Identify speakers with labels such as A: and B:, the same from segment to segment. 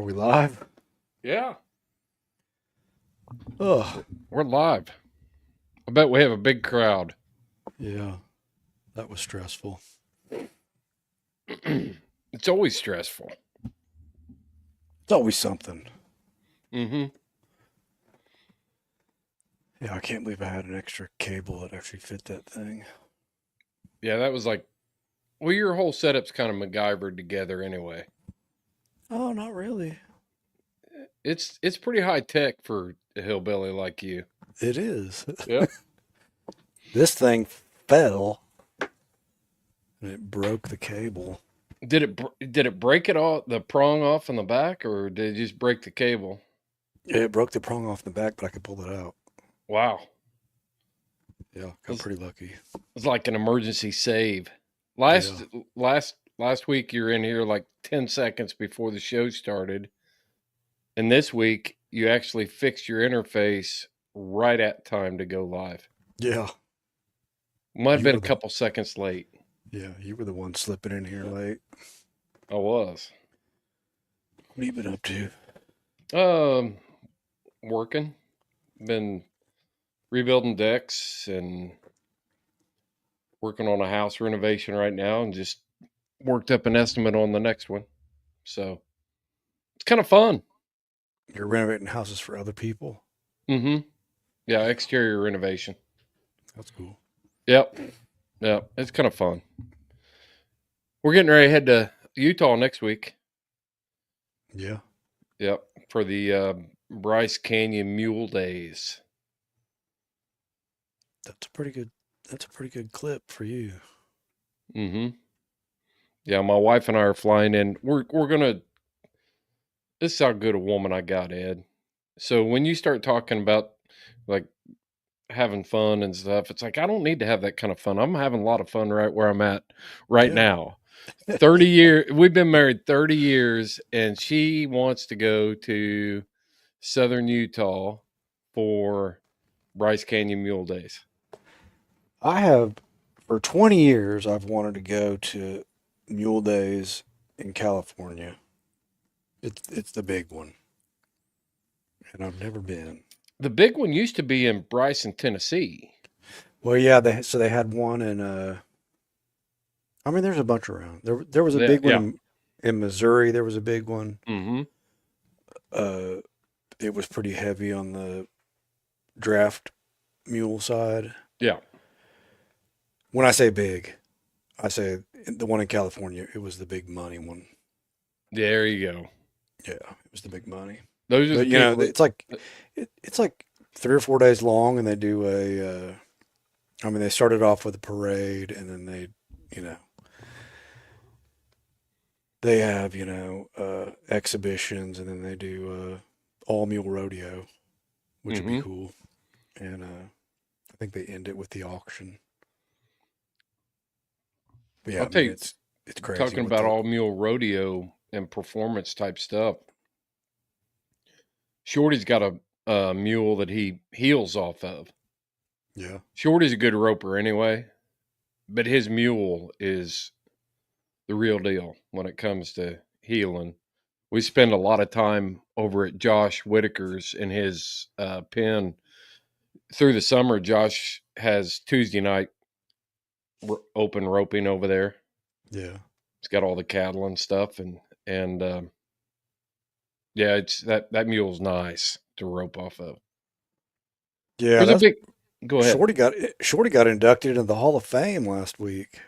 A: Are we live?
B: Yeah,
A: Oh,
B: we're live. I bet we have a big crowd.
A: yeah. That was stressful.
B: It's always stressful.
A: It's always something.
B: Mm-hmm.
A: Yeah, I can't believe I had an extra cable that actually fit that thing.
B: Yeah, that was like, well, your whole setup's kind of MacGyvered together anyway.
A: Oh, not really.
B: It's pretty high tech for a hillbilly like you.
A: It is.
B: Yep.
A: This thing fell and it broke the cable.
B: Did it break it all the prong off in the back, or did it just break the cable?
A: It broke the prong off the back, but I could pull it out.
B: Wow,
A: Yeah, got
B: it's,
A: pretty lucky.
B: it's like an emergency save.
A: Yeah.
B: Last week you're in here like 10 seconds before the show started. And this week, you actually fixed your interface right at time to go live.
A: Yeah.
B: Might have
A: You
B: been
A: were
B: a
A: the
B: couple seconds late.
A: you were the one slipping in here late.
B: I was.
A: What have you been up to?
B: Um, Working. Been rebuilding decks and working on a house renovation right now, and just worked up an estimate on the next one. So it's kind of fun.
A: You're renovating houses for other people?
B: Mm-hmm. Yeah, exterior renovation.
A: That's cool.
B: Yep. Yep. It's kind of fun. We're getting ready to head to Utah next week.
A: Yeah.
B: Yep, for the Bryce Canyon Mule Days.
A: That's a pretty good clip for you.
B: Mm-hmm. Yeah, my wife and I are flying in. We're gonna. This is how good a woman I got, Ed. So when you start talking about like having fun and stuff, it's like I don't need to have that kind of fun. I'm having a lot of fun right where I'm at right
A: Yeah.
B: now. 30 years. We've been married 30 years, and she wants to go to Southern Utah for Bryce Canyon Mule Days.
A: I have, for 20 years, I've wanted to go to Mule Days in California. It's the big one, and I've never been.
B: The big one used to be in Bryson, Tennessee.
A: Well, yeah, they had one in I mean, there's a bunch around. There was a
B: Yeah,
A: big one
B: yeah.
A: in Missouri. There was a big one.
B: Mm-hmm.
A: Uh, it was pretty heavy on the draft mule side.
B: Yeah.
A: When I say big, I say the one in California. It was the big money one.
B: There you go.
A: Yeah, it was the big money.
B: Those are the
A: But you know,
B: people
A: it's like 3 or 4 days long, and they do a. I mean, they started off with a parade, and then you know, they have exhibitions, and then they do all mule rodeo, which would be
B: mm-hmm.
A: cool. And I think they end it with the auction. But yeah,
B: I'll
A: I
B: tell
A: mean,
B: you,
A: it's crazy
B: talking
A: what
B: about
A: the
B: all mule rodeo and performance type stuff. Shorty's got a mule that he heels off of.
A: yeah
B: Shorty's a good roper anyway, but his mule is the real deal when it comes to heeling. We spend a lot of time over at Josh Whitaker's in his pen through the summer. Josh has Tuesday night open roping over there.
A: yeah
B: He's got all the cattle and stuff, and yeah, it's that mule's nice to rope off of.
A: yeah.
B: There's a
A: That's
B: big. Go ahead.
A: Shorty got inducted into the Hall of Fame last week.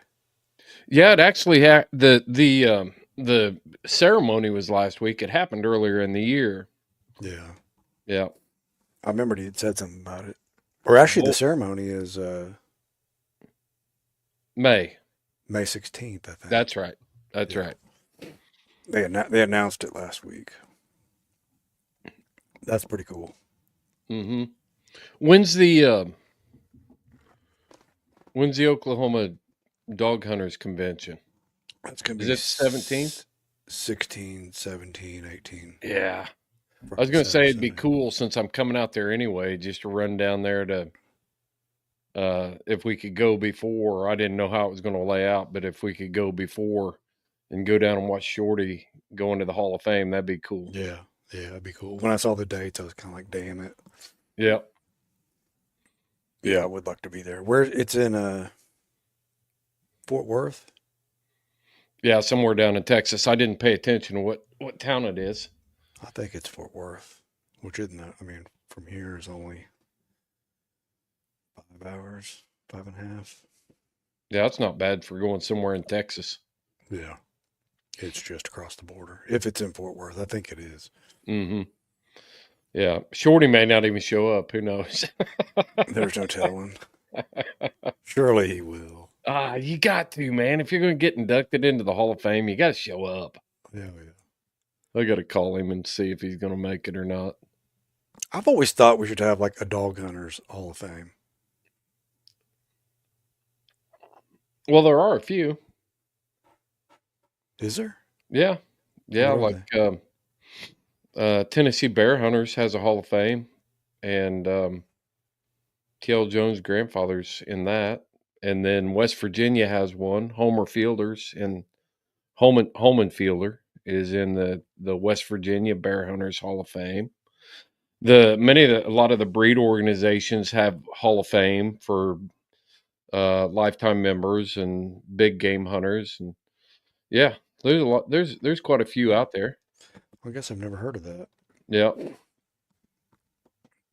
B: Yeah, it actually the ceremony was last week. It happened earlier in the year.
A: Yeah,
B: Yeah.
A: I remembered he had said something about it. Or actually, the
B: Well,
A: ceremony is
B: May.
A: May 16th, I think.
B: That's right. That's
A: Yeah,
B: right.
A: they announced it last week. That's pretty cool.
B: Mm-hmm. When's the uh, when's the Oklahoma Dog Hunters Convention?
A: That's gonna
B: Is
A: be
B: it 17th?
A: 16, 17, 18.
B: Yeah. I was
A: Probably
B: going to say it'd be
A: 7.
B: cool since I'm coming out there anyway, just to run down there to, if we could go before. I didn't know how it was going to lay out, but if we could go before and go down and watch Shorty go into the Hall of Fame. That'd be cool.
A: Yeah, that'd be cool. When I saw the dates, I was kind of like, damn it.
B: Yeah.
A: Yeah, I would like to be there. Where it's in Fort Worth?
B: Yeah, somewhere down in Texas. I didn't pay attention to what town it is.
A: I think it's Fort Worth, which isn't that. I mean, from here is only 5 hours, 5.5.
B: Yeah, it's not bad for going somewhere in Texas.
A: Yeah, it's just across the border. If it's in Fort Worth, I think it is.
B: Mm-hmm. Yeah, Shorty may not even show up. Who knows?
A: There's no telling. Surely he will.
B: You got to, man. If you're going to get inducted into the Hall of Fame, you got to show up.
A: Yeah.
B: I got to call him and see if he's going to make it or not.
A: I've always thought we should have like a dog hunters Hall of Fame.
B: Well, there are a few.
A: Is there?
B: Yeah. Yeah,
A: What are
B: like Tennessee Bear Hunters has a Hall of Fame, and T.L. Jones' grandfather's in that. And then West Virginia has one. Homer Fielders and Holman Fielder is in the West Virginia Bear Hunters Hall of Fame. A lot of the breed organizations have Hall of Fame for lifetime members and big game hunters, and yeah, there's a lot. There's quite a few out there.
A: I guess I've never heard of that.
B: Yeah,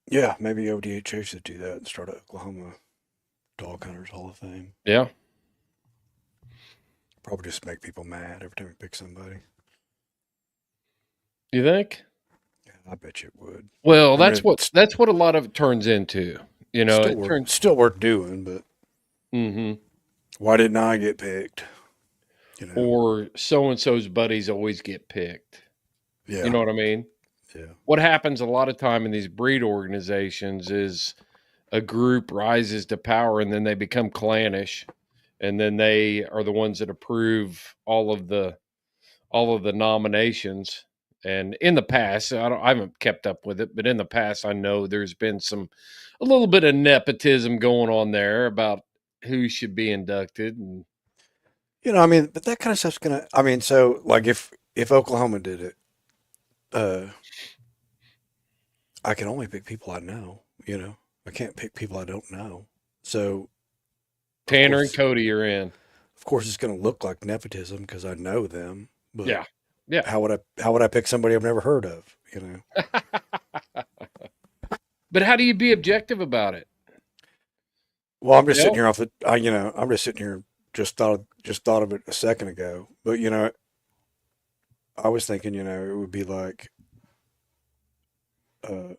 A: Yeah, maybe ODHA should do that and start a Oklahoma Dog Hunters Hall of Fame.
B: yeah.
A: Probably just make people mad every time we pick somebody.
B: You think?
A: Yeah, I bet you it would.
B: Well,
A: I mean, it's
B: that's what a lot of it turns into. You know, it turns.
A: still worth doing, but
B: Hmm.
A: why didn't I get picked? You know?
B: Or so and so's buddies always get picked.
A: Yeah,
B: You know what I mean?
A: yeah.
B: What happens a lot of time in these breed organizations is a group rises to power and then they become clannish, and then they are the ones that approve all of the nominations. And in the past, I haven't kept up with it, but in the past, I know there's been a little bit of nepotism going on there about who should be inducted. And
A: I mean, but that kind of stuff's gonna. I mean, so like if Oklahoma did it, uh, I can only pick people I know. I can't pick people I don't know. So
B: Tanner and Cody are in.
A: of course, it's gonna look like nepotism because I know them. But
B: Yeah, yeah.
A: how would I pick somebody I've never heard of?
B: But how do you be objective about it?
A: Well, I'm just
B: You
A: sitting
B: know?
A: here I'm just sitting here just thought of it a second ago. But I was thinking, it would be like uh,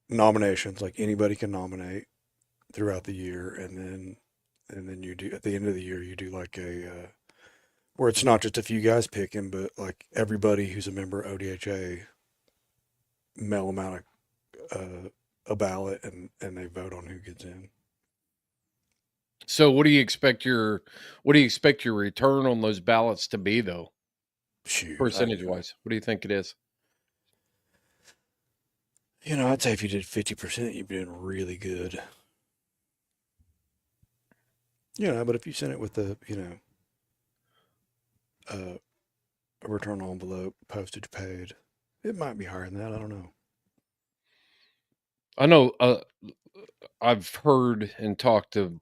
A: nominations, like anybody can nominate throughout the year, and then you do at the end of the year you do like where it's not just a few guys picking, but like everybody who's a member of ODHA mail them out a ballot and they vote on who gets in.
B: So what do you expect your return on those ballots to be though?
A: Shoot,
B: Percentage wise. What do you think it is?
A: I'd say if you did 50%, you'd be doing really good. But if you sent it with a return envelope, postage paid, it might be higher than that. I don't know.
B: I know I've heard and talked to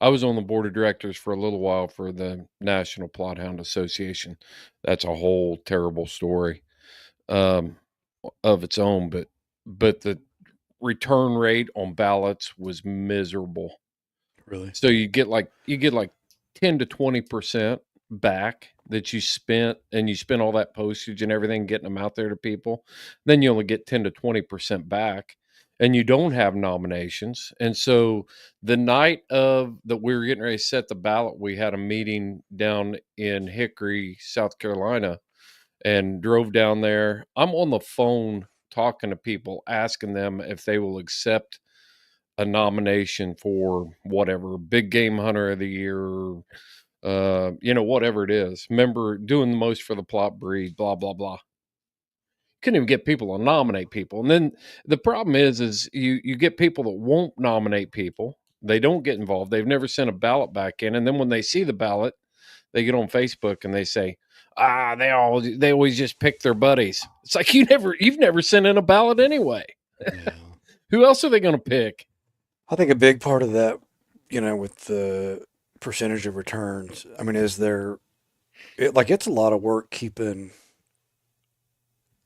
B: I was on the board of directors for a little while for the National Plothound Association. That's a whole terrible story um, of its own, but the return rate on ballots was miserable.
A: Really?
B: So you get like 10 to 20% back that you spent, and you spent all that postage and everything getting them out there to people. Then you only get 10 to 20% back, and you don't have nominations. And so the night of that we were getting ready to set the ballot, we had a meeting down in Hickory, South Carolina, and drove down there. I'm on the phone talking to people, asking them if they will accept a nomination for whatever big game hunter of the year, whatever it is. Remember doing the most for the plot breed, blah blah blah. Couldn't even get people to nominate people. And then the problem is you get people that won't nominate people. They don't get involved. They've never sent a ballot back in, and then when they see the ballot, they get on Facebook and they say, they always just pick their buddies. It's like you've never sent in a ballot anyway.
A: Yeah.
B: Who else are they going to pick?
A: I think a big part of that, with the percentage of returns, I mean, it's a lot of work keeping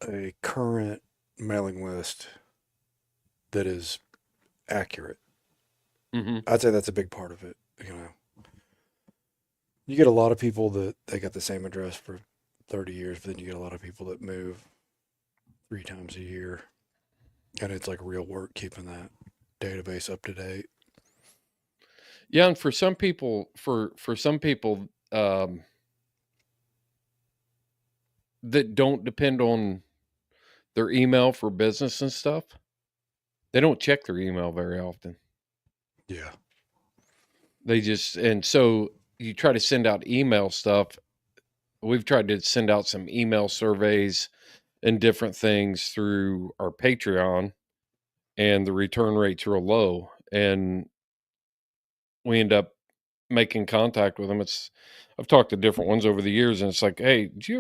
A: a current mailing list that is accurate.
B: Mm-hmm.
A: I'd say that's a big part of it. You get a lot of people that they got the same address for 30 years, but then you get a lot of people that move 3 times a year. And it's like real work keeping that database up to date.
B: Yeah, and for some people, that don't depend on their email for business and stuff, they don't check their email very often.
A: Yeah.
B: And so you try to send out email stuff. We've tried to send out some email surveys and different things through our Patreon, and the return rate's real low. And we end up making contact with them. I've talked to different ones over the years, and it's like, hey, do you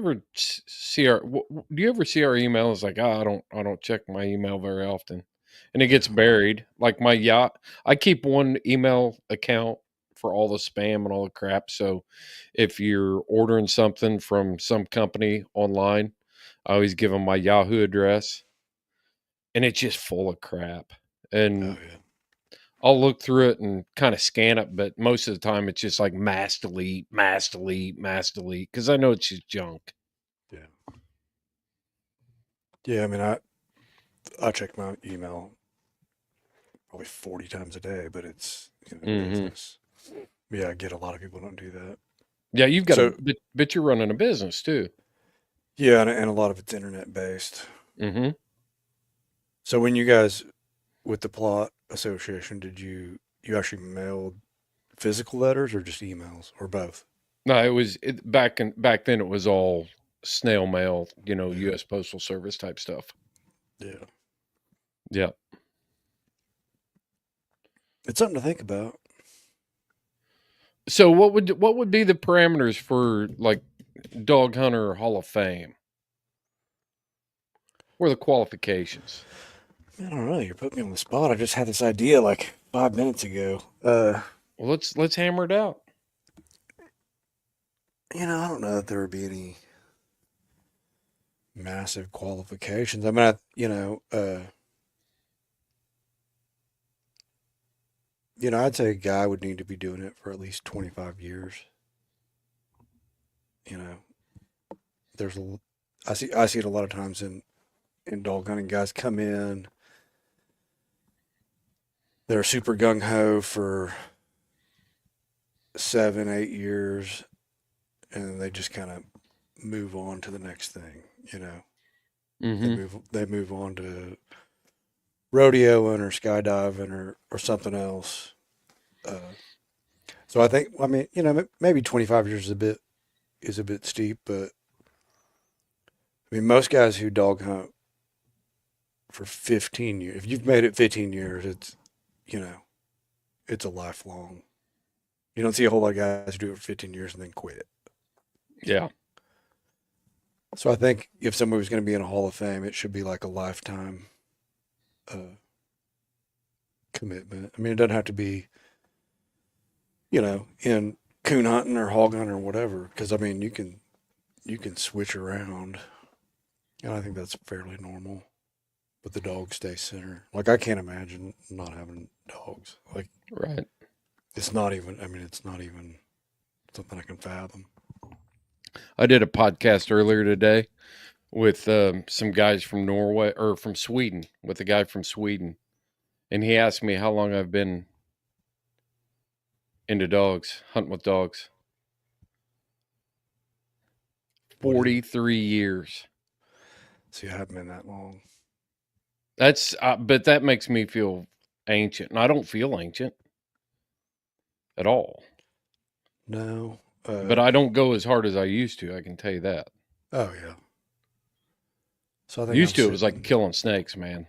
B: ever see our email? It's like, I don't check my email very often, and it gets buried. Like my yacht, I keep one email account for all the spam and all the crap. So if you're ordering something from some company online, I always give them my Yahoo address, and it's just full of crap.
A: Oh,
B: And
A: yeah.
B: I'll look through it and kind of scan it, but most of the time it's just like mass delete, mass delete, mass delete, because I know it's just junk.
A: Yeah. Yeah. I mean, I check my email probably 40 times a day, but it's,
B: Mm-hmm.
A: business. Yeah, I get a lot of people don't do that.
B: Yeah, you've got
A: So,
B: but you're running a business too.
A: yeah, and a lot of it's internet based.
B: Mm-hmm.
A: So when you guys, with the plot association, did you actually mailed physical letters or just emails or both?
B: No, back then it was all snail mail,
A: Yeah.
B: U.S. Postal Service type stuff.
A: Yeah.
B: Yeah.
A: It's something to think about.
B: So what would be the parameters for like Dog Hunter Hall of Fame? What are the qualifications?
A: I don't know. You're putting me on the spot. I just had this idea like 5 minutes ago.
B: Well, let's hammer it out.
A: I don't know that there would be any massive qualifications. I mean, I'd say a guy would need to be doing it for at least 25 years. You know, there's a, I see it a lot of times in dog hunting. Guys come in, they're super gung ho for 7, 8 years, and they just kind of move on to the next thing. They
B: Mm-hmm.
A: move on to rodeoing or skydiving or something else. Uh, so I mean, maybe 25 years is a bit steep, but I mean, most guys who dog hunt for 15 years, if you've made it 15 years, you know, it's a lifelong. You don't see a whole lot of guys who do it for 15 years and then quit.
B: Yeah.
A: So I think if somebody was going to be in a Hall of Fame, it should be like a lifetime uh, commitment. I mean, it doesn't have to be, in coon hunting or hog hunting or whatever, because I mean, you can switch around, and I think that's fairly normal. But the dog stays center. Like I can't imagine not having dogs. Like
B: Right.
A: it's not even. I mean, it's not even something I can fathom.
B: I did a podcast earlier today with some guys from Norway or from Sweden, with a guy from Sweden, and he asked me how long I've been into dogs, hunting with dogs.
A: What is it?
B: 43 years.
A: See, I haven't been that long.
B: But that makes me feel ancient, and I don't feel ancient at all.
A: No.
B: But I don't go as hard as I used to. I can tell you that.
A: Oh yeah. So I think I'm
B: Used to, it was like
A: sitting.
B: killing snakes, man.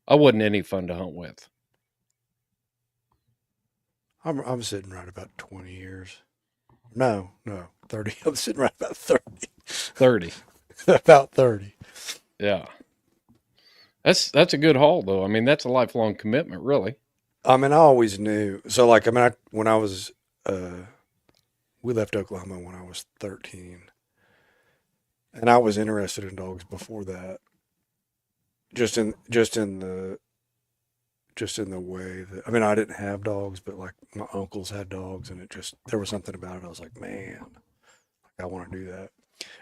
B: I wasn't any fun to hunt with.
A: I'm sitting right about 20 years. No, 30. I'm sitting right about 30.
B: 30.
A: About 30.
B: Yeah. That's a good haul though. I mean, that's a lifelong commitment, really.
A: I mean, I always knew. So, like, I mean, when I was, we left Oklahoma when I was 13, and I was interested in dogs before that. Just in the way that, I mean, I didn't have dogs, but like my uncles had dogs, and there was something about it. I was like, man, I want to do that.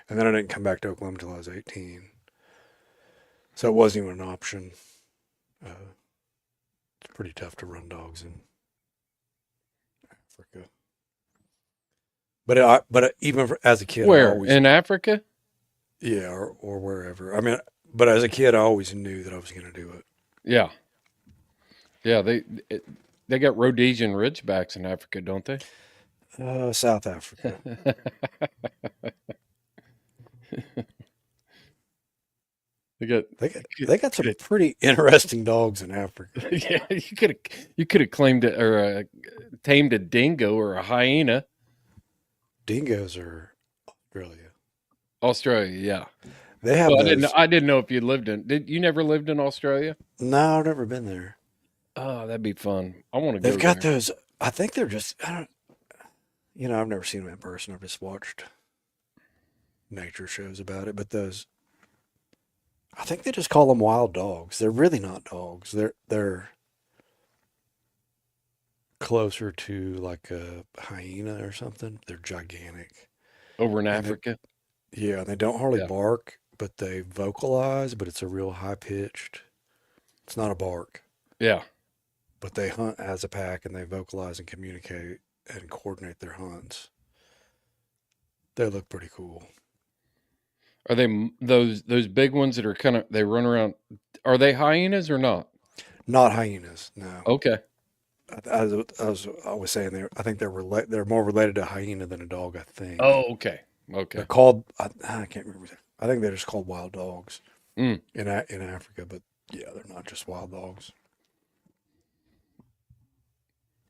A: And then I didn't come back to Oklahoma until I was 18, so it wasn't even an option. Uh, it's pretty tough to run dogs in Africa. But even as a kid, I
B: Where?
A: always,
B: In Africa?
A: yeah, or wherever. I mean, but as a kid, I always knew that I was going to do it.
B: Yeah. Yeah, they got Rhodesian Ridgebacks in Africa, don't they?
A: South Africa.
B: They got
A: They got some pretty interesting dogs in Africa.
B: yeah, you could have claimed it or tamed a dingo or a hyena.
A: Dingoes are Australia.
B: Australia, yeah.
A: They have
B: Well,
A: those.
B: I didn't know if you lived in. Did you never lived in Australia?
A: No, I've never been there.
B: Oh, that'd be fun. I want to
A: They've
B: go
A: got
B: there.
A: those. I think they're just. I don't. I've never seen them in person. I've just watched nature shows about it. But those, I think they just call them wild dogs. They're really not dogs. They're closer to like a hyena or something. They're gigantic,
B: Over in
A: and
B: Africa.
A: they don't hardly
B: Yeah.
A: bark, but they vocalize. But it's a real high pitched. It's not a bark,
B: Yeah.
A: but they hunt as a pack and they vocalize and communicate and coordinate their hunts. They look pretty cool.
B: Are they those big ones that are kind of they run around? Are they hyenas or not?
A: Not hyenas, no.
B: Okay.
A: I was saying I think they're more related to hyena than a dog. I think
B: Oh, okay.
A: they're
B: Okay.
A: called. I can't remember. I think they're just called wild dogs
B: Mm.
A: in Africa. But yeah, they're not just wild dogs.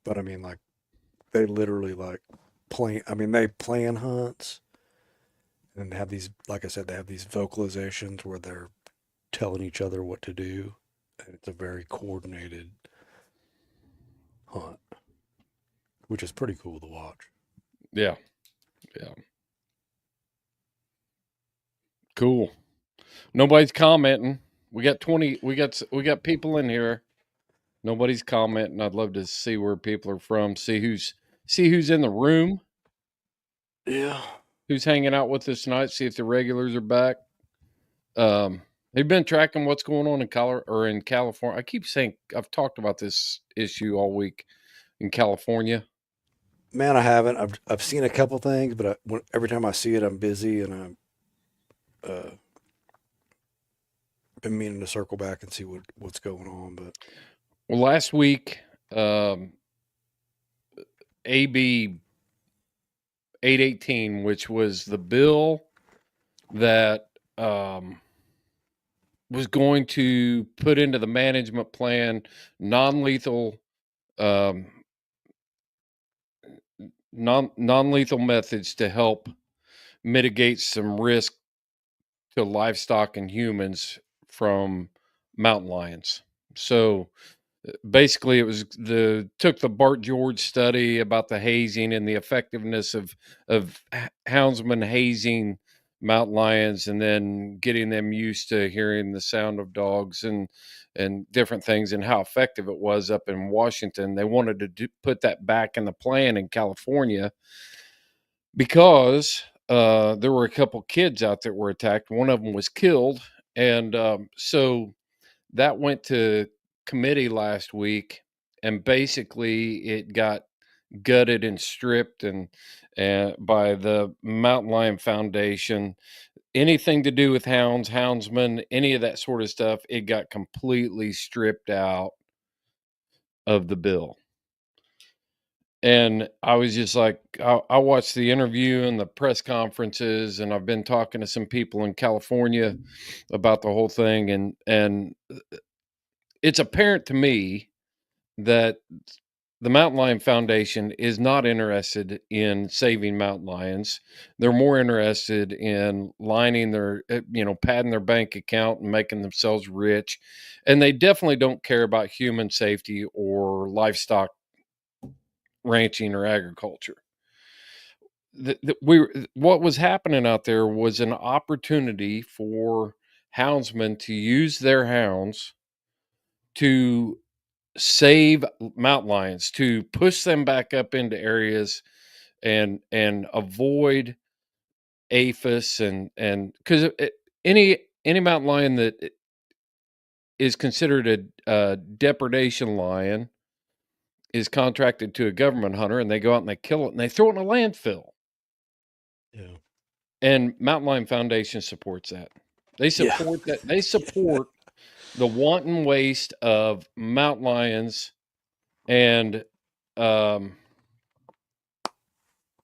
A: But I mean, like they literally like plan. I mean, they plan hunts and have these. Like I said, they have these vocalizations where they're telling each other what to do, and it's a very coordinated hunt, which is pretty cool to watch.
B: Yeah. Yeah. Cool. Nobody's commenting. We got 20. We got people in here. Nobody's commenting. I'd love to see where people are from. See who's in the room.
A: Yeah.
B: Who's hanging out with us tonight? See if the regulars are back. They've been tracking what's going on in Colorado or in California. I keep saying I've talked about this issue all week in California.
A: Man, I haven't. I've seen a couple things, but every time I see it, I'm busy, and I've been meaning to circle back and see what's going on. But
B: Well, last week, AB 818, which was the bill that was going to put into the management plan non-lethal um, non-lethal methods to help mitigate some risk to livestock and humans from mountain lions. So basically, it was took the Bart George study about the hazing and the effectiveness of houndsmen hazing mountain lions, and then getting them used to hearing the sound of dogs and different things, and how effective it was up in Washington. They wanted to put that back in the plan in California because there were a couple kids out that were attacked. One of them was killed, and so that went to committee last week, and basically it got gutted and stripped and by the Mountain Lion Foundation. Anything to do with hounds, houndsmen, any of that sort of stuff, it got completely stripped out of the bill. And I was just like, I watched the interview and the press conferences, and I've been talking to some people in California about the whole thing, and it's apparent to me that the Mountain Lion Foundation is not interested in saving mountain lions. They're more interested in lining their, padding their bank account and making themselves rich. And they definitely don't care about human safety or livestock ranching or agriculture. What was happening out there was an opportunity for houndsmen to use their hounds to save mountain lions, to push them back up into areas and avoid aphis and because any mountain lion that is considered a depredation lion is contracted to a government hunter, and they go out and they kill it and they throw it in a landfill.
A: Yeah.
B: And Mountain Lion Foundation supports that. They
A: Yeah.
B: support that. They support the wanton waste of mountain lions and um,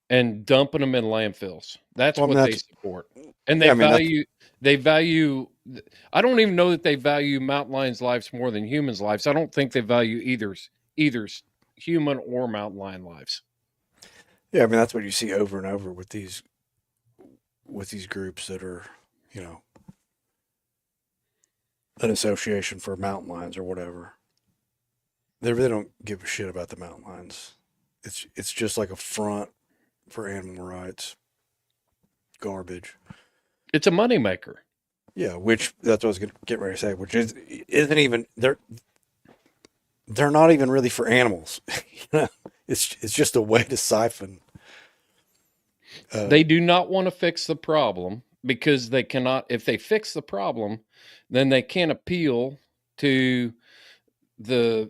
B: and dumping them in landfills. That's
A: Well, I mean,
B: what they
A: that's,
B: support. And
A: yeah, I mean, that's,
B: they value I don't even know that they value mountain lions' lives more than humans' lives. I don't think they value either human or mountain lion lives.
A: yeah, I mean, that's what you see over and over with these groups that are, you know, an association for mountain lions or whatever. They really don't give a shit about the mountain lions. It's just like a front for animal rights. Garbage.
B: It's a moneymaker.
A: Yeah, which that's what I was getting ready to say. Which isn't even they're not even really for animals. You know, it's just a way to siphon.
B: They do not want to fix the problem because they cannot. If they fix the problem, then they can't appeal to the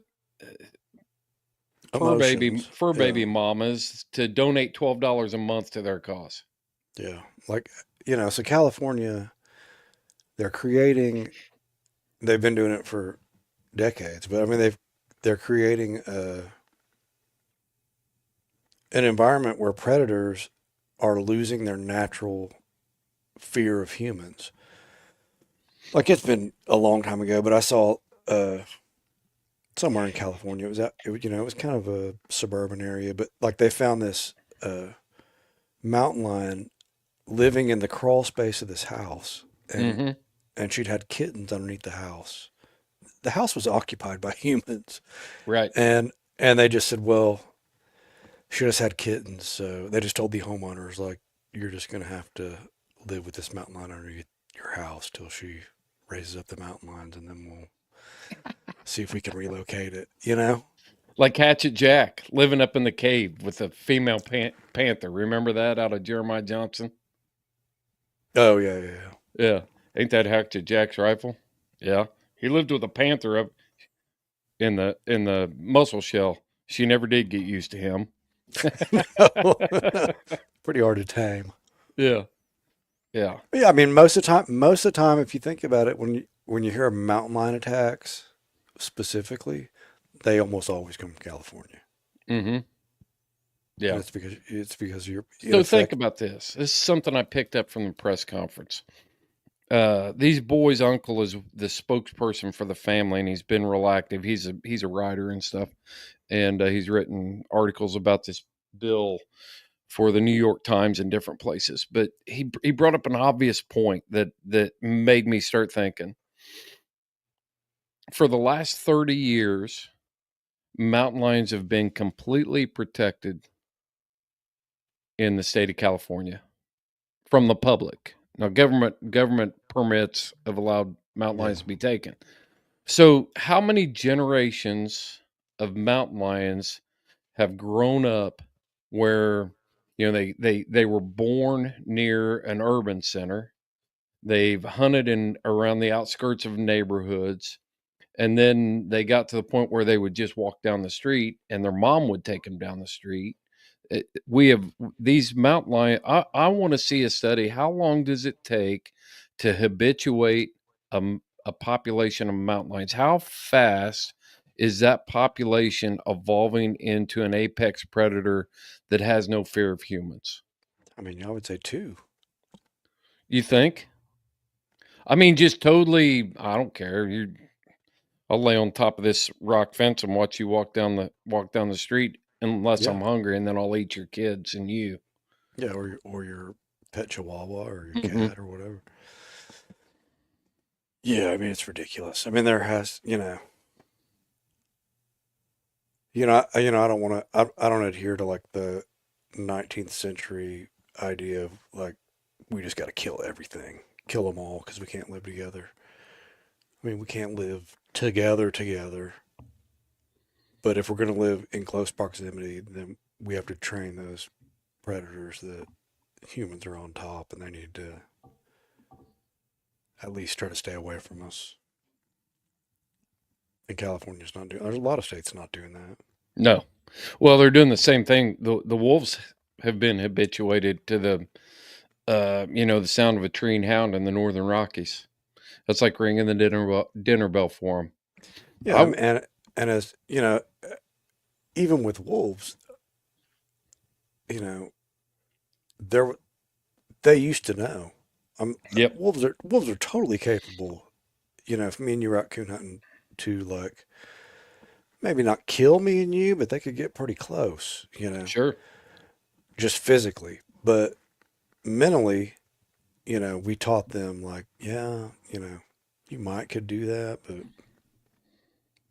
A: Emotions.
B: fur
A: Yeah,
B: baby mamas to donate $12 a month to their cause.
A: yeah. Like, so California, they're creating. They've been doing it for decades, but I mean they're creating an environment where predators are losing their natural fear of humans. Like, it's been a long time ago, but I saw uh, somewhere in California. It was kind of a suburban area, but like they found this mountain lion living in the crawl space of this house, and
B: Mm-hmm.
A: she'd had kittens underneath the house. The house was occupied by humans,
B: Right.
A: and they just said, well, she just had kittens, so they just told the homeowners, like, you're just gonna have to live with this mountain lion underneath your house till she raises up the mountain lions, and then we'll see if we can relocate it. You know?
B: Like Hatchet Jack living up in the cave with a female panther. Remember that out of Jeremiah Johnson?
A: Oh, yeah, yeah, yeah.
B: Yeah. Ain't that Hatchet Jack's rifle? Yeah. He lived with a panther up in the mussel shell. She never did get used to him.
A: Pretty hard to tame.
B: Yeah. Yeah.
A: But yeah, I mean, most of the time, if you think about it, when you hear of mountain lion attacks specifically, they almost always come from California,
B: Mm-hmm.
A: and
B: Yeah.
A: it's because you're in
B: So think
A: effect.
B: about this. This is something I picked up from the press conference. These boys' uncle is the spokesperson for the family, and he's been real active. He's a writer and stuff, and he's written articles about this bill for the New York Times and different places. But he brought up an obvious point that made me start thinking. For the last 30 years, mountain lions have been completely protected in the state of California from the public. Now, government permits have allowed mountain
A: Yeah,
B: lions to be taken. So, how many generations of mountain lions have grown up where they were born near an urban center? They've hunted in around the outskirts of neighborhoods, and then they got to the point where they would just walk down the street, and their mom would take them down the street. We have these mountain lion. I want to see a study. How long does it take to habituate a population of mountain lions? How fast is that population evolving into an apex predator that has no fear of humans?
A: I mean, I would say two.
B: You think? I mean, just totally. I don't care. I'll lay on top of this rock fence and watch you walk down the street unless
A: Yeah.
B: I'm hungry, and then I'll eat your kids and you.
A: Yeah, or your pet chihuahua or your
B: Hmm.
A: cat or whatever. Yeah, I mean it's ridiculous. I mean there has, I don't want to. I don't adhere to like the 19th century idea of like we just got to kill everything, kill them all because we can't live together. I mean we can't live together. But if we're going to live in close proximity, then we have to train those predators that humans are on top, and they need to at least try to stay away from us. And California's not doing. There's a lot of states not doing that.
B: No. Well, they're doing the same thing. The wolves have been habituated to the sound of a treeing hound in the northern Rockies. That's like ringing the dinner bell for them.
A: Yeah,
B: I
A: and as even with wolves, you know, there they used to know.
B: Yep,
A: Wolves are totally capable. If me and you were out coon hunting, to like maybe not kill me and you, but they could get pretty close.
B: sure.
A: Just physically, but mentally, we taught them like, yeah, you might could do that, but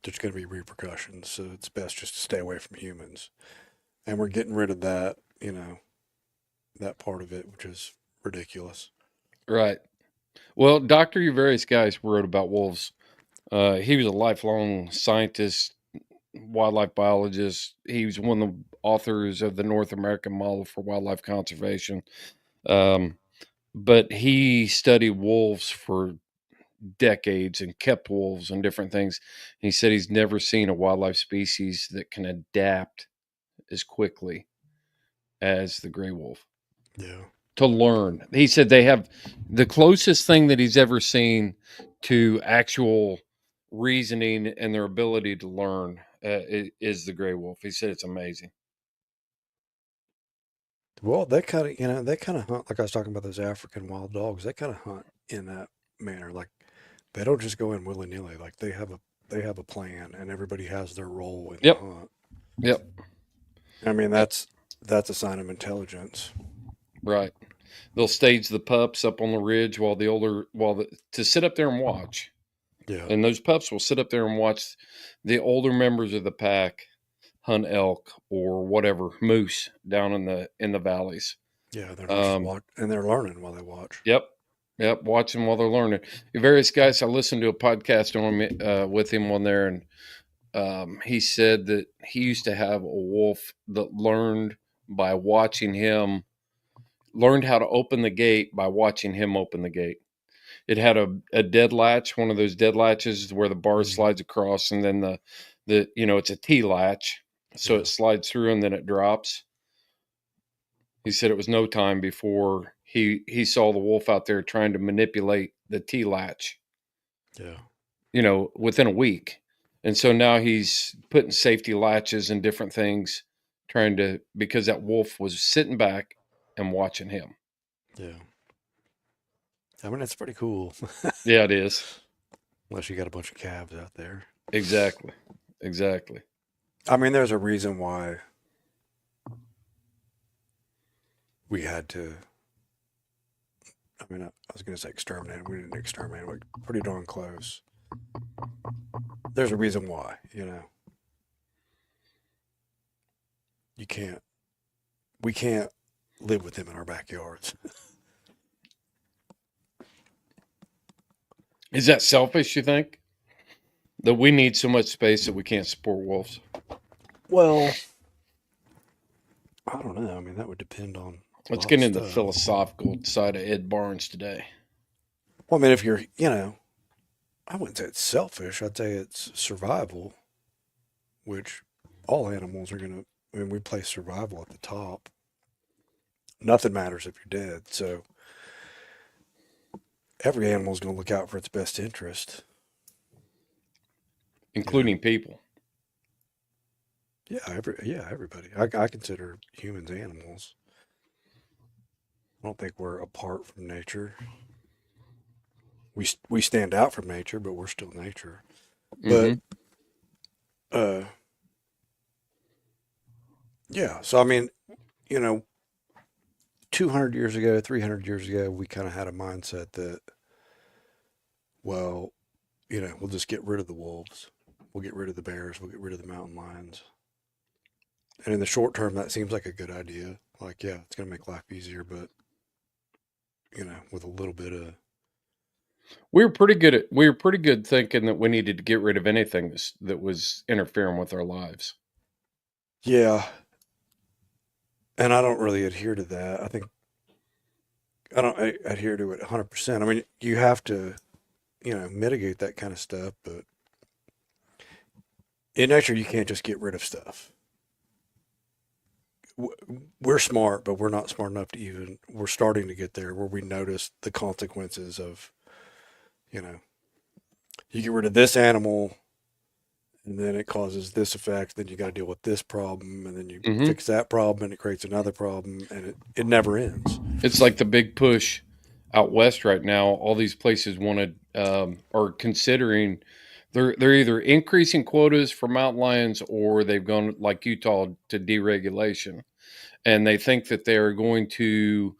A: there's going to be repercussions. So it's best just to stay away from humans. And we're getting rid of that, that part of it, which is ridiculous.
B: Right. Well, Dr. Uvarius Guys wrote about wolves. He was a lifelong scientist, wildlife biologist. He was one of the authors of the North American Model for Wildlife Conservation. Um, but he studied wolves for decades and kept wolves and different things. He said he's never seen a wildlife species that can adapt as quickly as the gray wolf
A: Yeah.
B: to learn. He said they have the closest thing that he's ever seen to actual reasoning and their ability to learn is the gray wolf. He said it's amazing.
A: Well, they kind of hunt, like I was talking about those African wild dogs, they kind of hunt in that manner. Like they don't just go in willy nilly. Like they have a plan and everybody has their role in the
B: Yep.
A: hunt.
B: Yep.
A: I mean,
B: Uh,
A: that's a sign of intelligence.
B: right. They'll stage the pups up on the ridge to sit up there and watch.
A: Yeah.
B: And those pups will sit up there and watch the older members of the pack hunt elk or whatever moose down in the valleys.
A: Yeah, they're not just
B: Um,
A: watch and they're learning while they watch.
B: yep, yep, watching while they're learning. Various guys, I listened to a podcast on with him on there, and he said that he used to have a wolf that learned how to open the gate by watching him open the gate. It had a dead latch, one of those dead latches where the bar
A: Hmm.
B: slides across, and then it's a T latch, so
A: Yeah.
B: it slides through and then it drops. He said it was no time before he saw the wolf out there trying to manipulate the T latch,
A: Yeah.
B: within a week. And so now he's putting safety latches and different things because that wolf was sitting back and watching him.
A: Yeah. I mean, it's pretty cool.
B: Yeah, it is.
A: Unless you got a bunch of calves out there.
B: Exactly. Exactly.
A: I mean, there's a reason why we had to. I mean, I was going to say exterminate. We didn't exterminate. We're pretty darn close. There's a reason why. You can't. We can't live with them in our backyards.
B: Is that selfish, you think? That we need so much space that we can't support wolves?
A: Well, I don't know. I mean, that would depend on a
B: Let's
A: lot of
B: get into the
A: stuff.
B: philosophical side of Ed Barnes today.
A: Well, I mean, if I wouldn't say it's selfish. I'd say it's survival, which all animals are going to. I mean, we place survival at the top. Nothing matters if you're dead. So every animal is going to look out for its best interest. You know.
B: Including people.
A: Everybody. I consider humans animals. I don't think we're apart from nature. We stand out from nature, but we're still nature. But
B: Hmm.
A: uh, yeah. So I mean, you know, 200 years ago, 300 years ago, we kind of had a mindset that, well, we'll just get rid of the wolves, we'll get rid of the bears, we'll get rid of the mountain lions. And in the short term, that seems like a good idea. Like, yeah, it's gonna make life easier, but with a little bit of
B: We were pretty good thinking that we needed to get rid of anything that was interfering with our lives.
A: yeah. And I don't really adhere to that. I think I don't adhere to it 100%. I mean, you have to, mitigate that kind of stuff, but in nature, you can't just get rid of stuff. We're smart, but we're not smart enough to even, we're starting to get there where we notice the consequences of, you know, you get rid of this animal and then it causes this effect. Then you got to deal with this problem and then you
B: Hmm.
A: fix that problem and it creates another problem and it never ends.
B: It's like the big push out west right now. All these places wanted are considering they're either increasing quotas for mountain lions or they've gone like Utah to deregulation, and they think that they are going to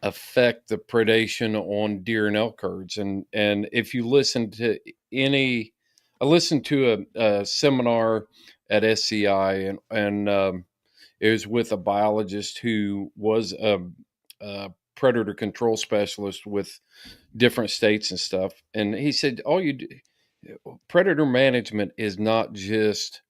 B: affect the predation on deer and elk herds. And if you listen to any, I listened to a seminar at SCI, and it was with a biologist who was a predator control specialist with different states and stuff. And he said, all you do, predator management is not just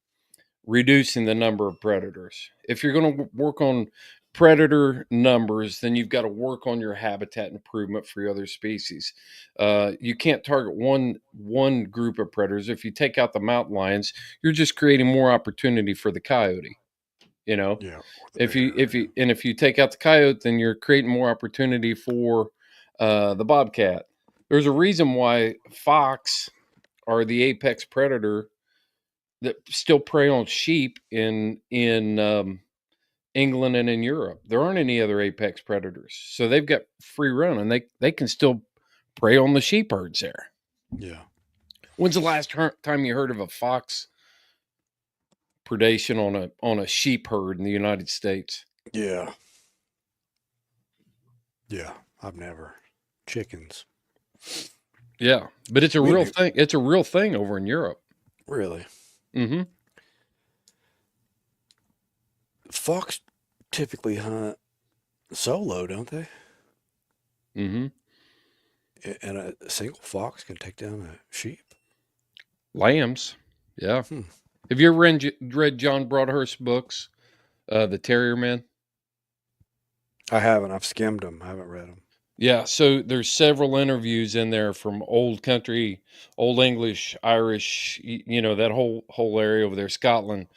B: reducing the number of predators. If you're going to work on predator numbers, then you've got to work on your habitat improvement for your other species. You can't target one group of predators. If you take out the mountain lions, you're just creating more opportunity for the coyote. You know,
A: Yeah. Or the bear.
B: if you take out the coyote, then you're creating more opportunity for the bobcat. There's a reason why fox are the apex predator that still prey on sheep in England and in Europe. There aren't any other apex predators, so they've got free run, and they can still prey on the sheep herds there.
A: Yeah.
B: When's the last time you heard of a fox predation on a sheep herd in the United States?
A: Yeah. Yeah. I've never. Chickens.
B: Yeah, but it's a
A: We
B: real
A: do.
B: thing. It's a real thing over in Europe.
A: Really.
B: Hmm.
A: Fox typically hunt solo, don't they?
B: Hmm.
A: And a single fox can take down a sheep.
B: Lambs. Yeah.
A: Hmm.
B: Have you ever read John Broadhurst's books, The Terrier Man?
A: I haven't. I've skimmed them. I haven't read them.
B: Yeah, so there's several interviews in there from old country, old English, Irish, that whole area over there, Scotland,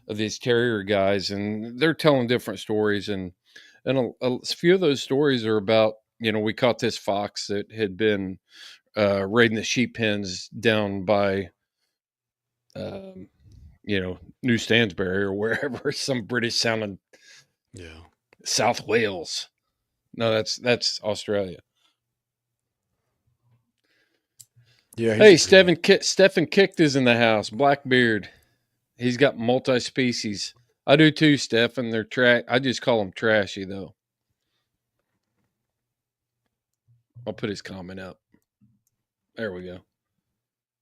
B: of these terrier guys, and they're telling different stories, and a few of those stories are about, we caught this fox that had been raiding the sheep pens down by, um, New Stansbury or wherever, some British sounding
A: Yeah.
B: South Wales. No, that's Australia.
A: Yeah, he's a
B: Hey,
A: pretty.
B: Stephen Kicked is in the house. Blackbeard. He's got multi species. I do too, Stefan. They're I just call them trashy though. I'll put his comment up. There we go.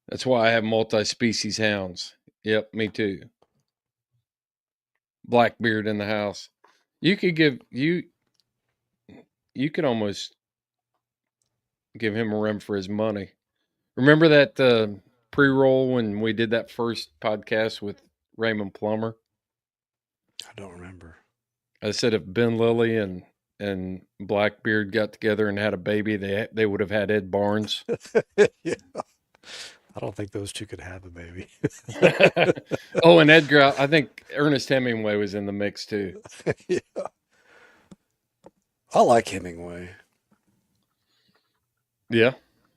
B: That's why I have multi species hounds. Yep, me too. Blackbeard in the house. You could give you could almost give him a run for his money. Remember that pre-roll when we did that first podcast with Raymond Plummer?
A: I don't remember.
B: I said if Ben Lilly and Blackbeard got together and had a baby, they would have had Ed Barnes.
A: Yeah. I don't think those two could have a baby.
B: Oh, and Edgar, I think Ernest Hemingway was in the mix too.
A: Yeah. I like Hemingway.
B: Yeah,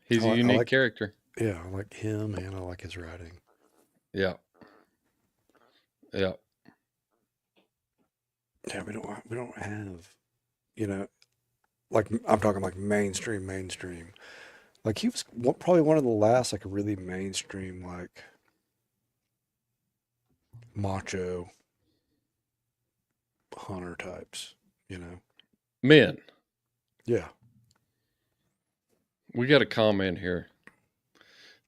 B: he's
A: I
B: a
A: like. I
B: unique
A: like.
B: character.
A: Yeah, I like him, and I like his writing.
B: Yeah, yeah.
A: Yeah, we don't have, you know, like I'm talking like mainstream. Like he was probably one of the last like really mainstream like. macho hunter types,
B: Men.
A: Yeah.
B: We got a comment here.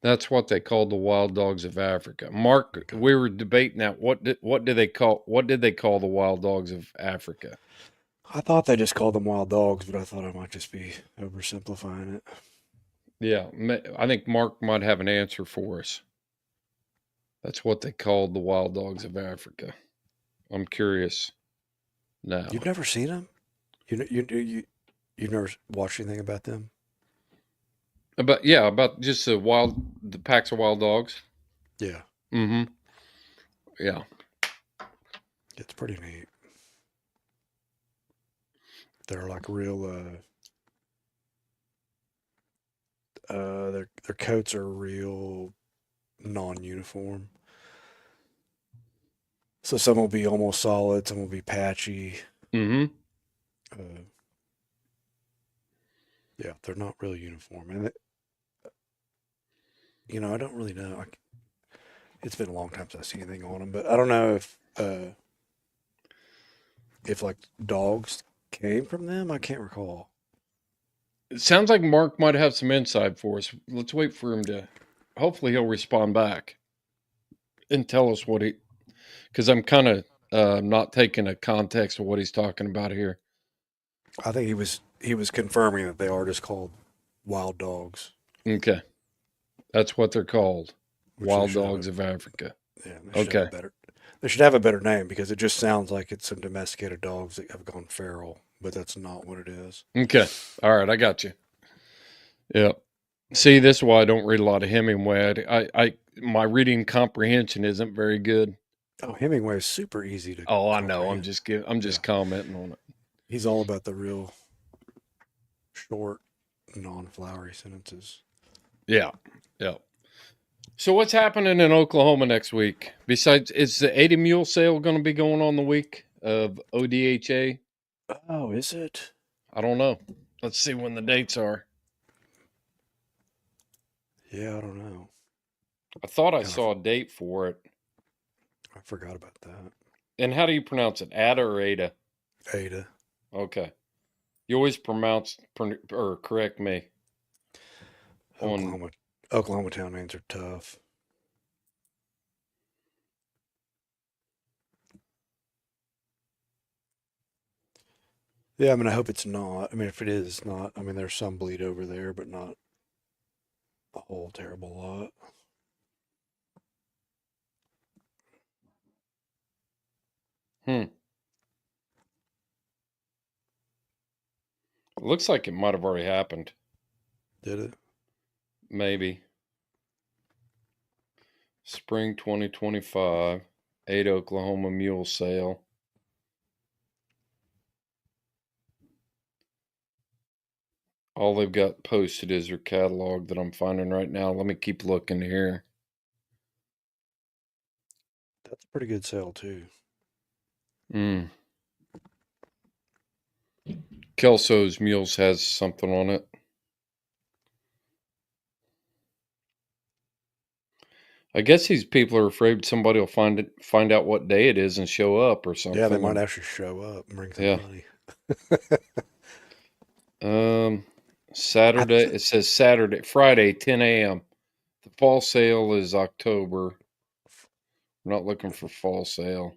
B: That's what they called the wild dogs of Africa. Mark,
A: Okay.
B: we were debating that. What did they call the wild dogs of Africa?
A: I thought they just called them wild dogs, but I thought I might just be oversimplifying it.
B: Yeah, I think Mark might have an answer for us. That's what they called the wild dogs of Africa. I'm curious now.
A: You've never seen them? You've never watched anything about them?
B: About just the packs of wild dogs.
A: Yeah.
B: Mm-hmm. Yeah.
A: It's pretty neat. They're like real. Their coats are real non-uniform. So some will be almost solid, some will be patchy.
B: Mm-hmm.
A: Uh, yeah, they're not really uniform, and I don't really know. It's been a long time since I've seen anything on them, but I don't know if like dogs came from them. I can't recall.
B: It sounds like Mark might have some insight for us. Let's wait for him to. Hopefully, he'll respond back and tell us what he. Because I'm kind of not taking a context of what he's talking about here.
A: I think he was confirming that they are just called wild dogs,
B: Okay, that's what they're called,
A: which they
B: wild
A: should have
B: dogs of Africa.
A: they should have
B: Okay,
A: a better. They should have a better name because it just sounds like it's some domesticated dogs that have gone feral, but that's not what it is.
B: okay, all right, I got you. Yeah. See, this is why I don't read a lot of Hemingway. I my reading comprehension isn't very good.
A: Oh, Hemingway is super easy to
B: Oh, I know.
A: comprehend.
B: I'm
A: Yeah,
B: just commenting on it.
A: he's all about the real short, non-flowery sentences.
B: Yeah, yeah. So what's happening in Oklahoma next week? Besides, is the 80 Mule sale going to be going on the week of ODHA?
A: Oh, is it?
B: I don't know. Let's see when the dates are.
A: Yeah, I don't know.
B: I thought I
A: Kind
B: saw
A: of,
B: a date for it.
A: I forgot about that.
B: And how do you pronounce it? Ada or Ada?
A: Ada.
B: Okay. You always or correct me on.
A: Oklahoma. Oklahoma town names are tough. Yeah, I mean, I hope it's not. I mean, if it is, it's not. I mean, there's some bleed over there, but not a whole terrible lot.
B: Hmm. It looks like it might have already happened.
A: Did it?
B: Maybe. Spring 2025. 8 Oklahoma Mule sale. All they've got posted is their catalog that I'm finding right now. Let me keep looking here.
A: That's a pretty good sale too.
B: Mm. Kelso's Mules has something on it. I guess these people are afraid somebody will find out what day it is, and show up or
A: Yeah, they
B: something.
A: might
B: And
A: actually show up and bring some
B: yeah,
A: money.
B: Saturday. It says Friday, 10 a.m. The fall sale is October. We're not looking for fall sale.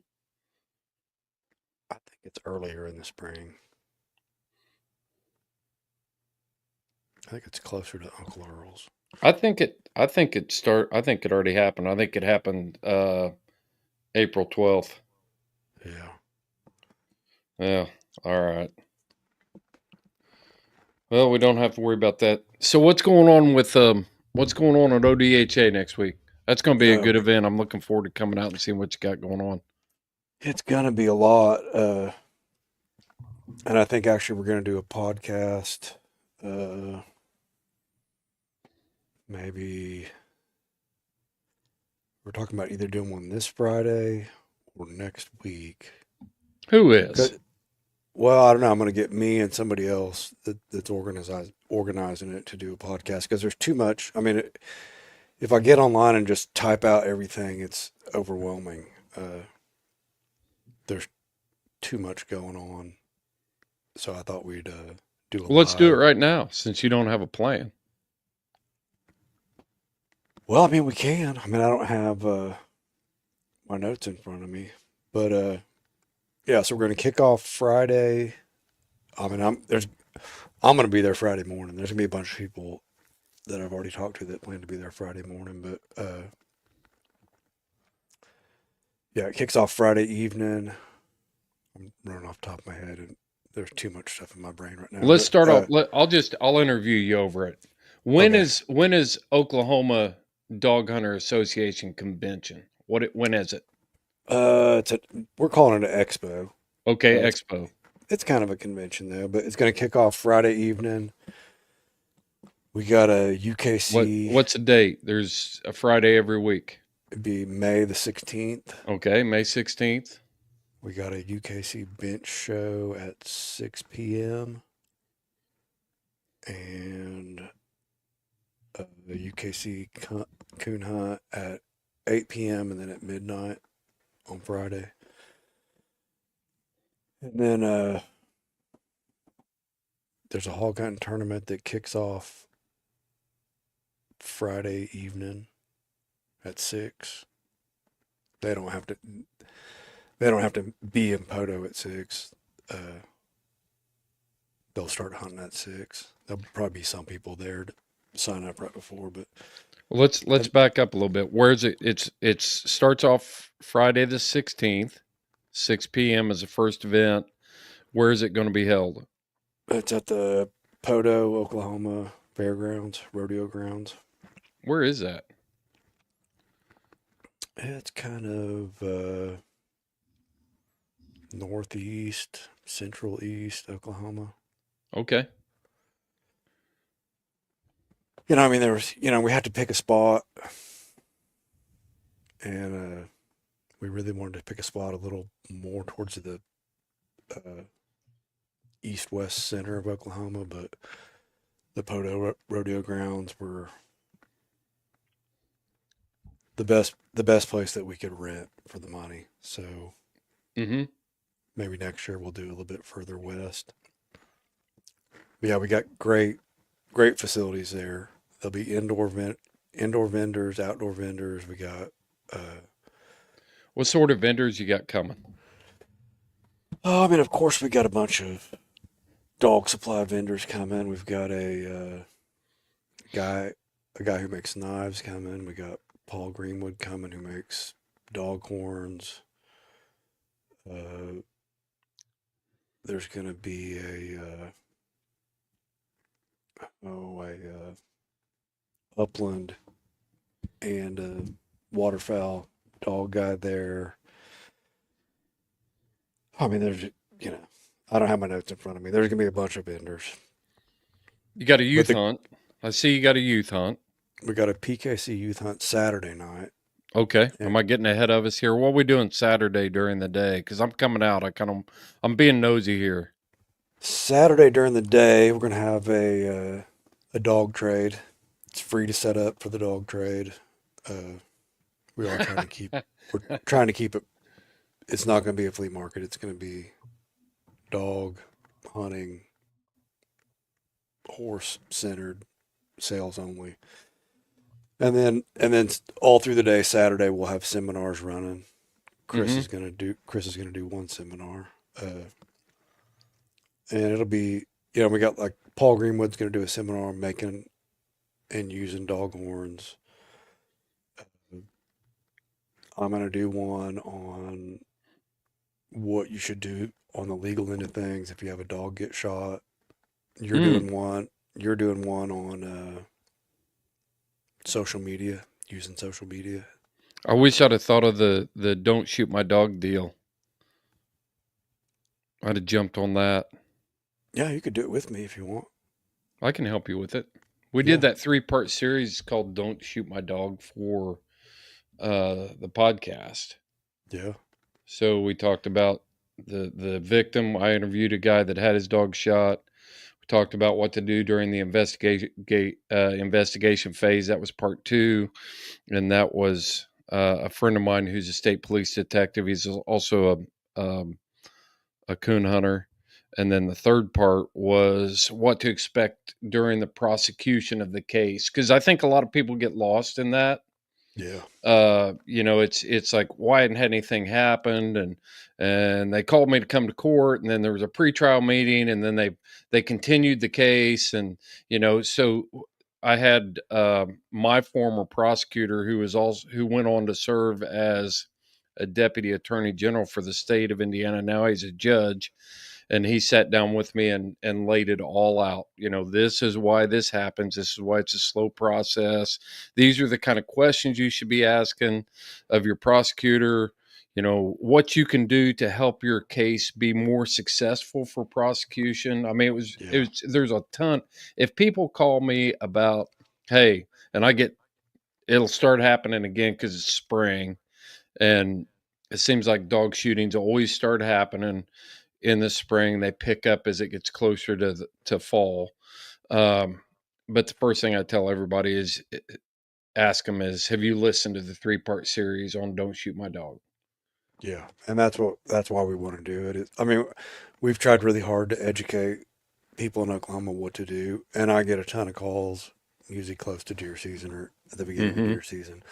A: I think it's earlier in the spring. I think it's closer to Uncle Earl's.
B: I think it. I think it start. I think it already happened. I think it happened April 12th.
A: Yeah.
B: Yeah. All right. Well, we don't have to worry about that. So what's going on at ODHA next week? That's going to be a
A: Oh,
B: good event. I'm looking forward to coming out and seeing what you got going on.
A: it's gonna be a lot. And I think actually we're gonna do a podcast. Uh, maybe we're talking about either doing one this Friday or next week.
B: Who is?
A: Well, I don't know. I'm going to get me and somebody else that's organizing it to do a podcast because there's too much. I mean, if I get online and just type out everything, it's overwhelming. there's too much going on, so I thought we'd do a
B: Well, let's do it
A: live.
B: right now since you don't have a plan.
A: Well, I mean, we can. I mean, I don't have my notes in front of me, but yeah. So we're gonna kick off Friday. I mean, I'm gonna be there Friday morning. There's gonna be a bunch of people that I've already talked to that plan to be there Friday morning, but yeah, it kicks off Friday evening. I'm running off the top of my head, and there's too much stuff in my brain right now.
B: Let's
A: But
B: start off. I'll interview you over it. When
A: okay,
B: is Oklahoma Dog Hunter Association convention? When is it?
A: it's we're calling it an expo.
B: Okay,
A: It's
B: Expo.
A: it's kind of a convention though, but it's going to kick off Friday evening. We got a UKC.
B: What's the date? There's a Friday every week.
A: It'd be May the 16th.
B: Okay, May 16th.
A: We got a UKC bench show at 6 p.m. and a UKC coon hunt at 8 p.m. and then at midnight on Friday. And then there's a hog hunting tournament that kicks off Friday evening at 6. They don't have to. They don't have to be in Poto at 6. They'll start hunting at 6. There'll probably be some people there to sign up right before, but
B: Well, let's back up a little bit. Where's it? It starts off Friday the 16th, 6 p.m. is the first event. Where is it going to be held?
A: it's at the Poto, Oklahoma fairgrounds, rodeo grounds.
B: Where is that?
A: It's kind of northeast, central east Oklahoma.
B: Okay.
A: I mean, we had to pick a spot, and we really wanted to pick a spot a little more towards the east-west center of Oklahoma, but the Poto rodeo grounds were the best place that we could rent for the money. So
B: Mm-hmm.
A: maybe next year we'll do a little bit further west. But yeah, we got great facilities there. There'll be indoor vendors, outdoor vendors. We got
B: What sort of vendors you got coming?
A: I mean, of course, we got a bunch of dog supply vendors coming. We've got guy a guy who makes knives coming. We got Paul Greenwood coming who makes dog horns. Uh, there's gonna be a upland and a waterfowl dog guy there. I mean, you know, I don't have my notes in front of me. There's gonna be a bunch of vendors,
B: You got a
A: but
B: youth hunt. I see you got a youth hunt.
A: we got a PKC youth hunt Saturday night.
B: Okay.
A: And
B: Am I getting ahead of us here? What are we doing Saturday during the day? Because I'm coming out. I'm being nosy here.
A: Saturday during the day, we're gonna have a dog trade. It's free to set up for the dog trade. Uh, we are trying to keep we're trying to keep it. It's not going to be a flea market. It's going to be dog hunting, horse centered sales only. And then all through the day, Saturday we'll have seminars running.
B: Mm-hmm.
A: Chris is gonna do one seminar, and it'll be we got like Paul Greenwood's gonna do a seminar on making and using dog horns. I'm gonna do one on what you should do on the legal end of things if you have a dog get shot. You're
B: Mm.
A: doing one. You're doing one on social media, using social media.
B: I wish I'd have thought of the don't shoot my dog deal. I'd have jumped on that.
A: Yeah, you could do it with me if you want.
B: I can help you with it. We did
A: Yeah,
B: that 3-part series called "Don't Shoot My Dog" for the podcast.
A: yeah.
B: So we talked about the victim. I interviewed a guy that had his dog shot. We talked about what to do during the investigation phase. That was part 2, and that was a friend of mine who's a state police detective. He's also a coon hunter. And then the third part was what to expect during the prosecution of the case, because I think a lot of people get lost in that.
A: Yeah.
B: It's like, why hadn't anything happened, and they called me to come to court, and then there was a pretrial meeting, and then they continued the case, and so I had my former prosecutor who went on to serve as a deputy attorney general for the state of Indiana. Now he's a judge, and he sat down with me and laid it all out. This is why this happens. This is why it's a slow process. These are the kind of questions you should be asking of your prosecutor. What you can do to help your case be more successful for prosecution. I mean,
A: Yeah.
B: there's a ton. If people call me about, hey, and it'll start happening again because it's spring, and it seems like dog shootings always start happening in the spring. They pick up as it gets closer to fall. Um, but the first thing I tell everybody is ask them is, have you listened to the 3-part series on Don't Shoot My Dog?
A: Yeah. And that's why we want to do it. I mean, we've tried really hard to educate people in Oklahoma what to do, and I get a ton of calls, usually close to deer season or at the beginning of
B: Mm-hmm.
A: deer season.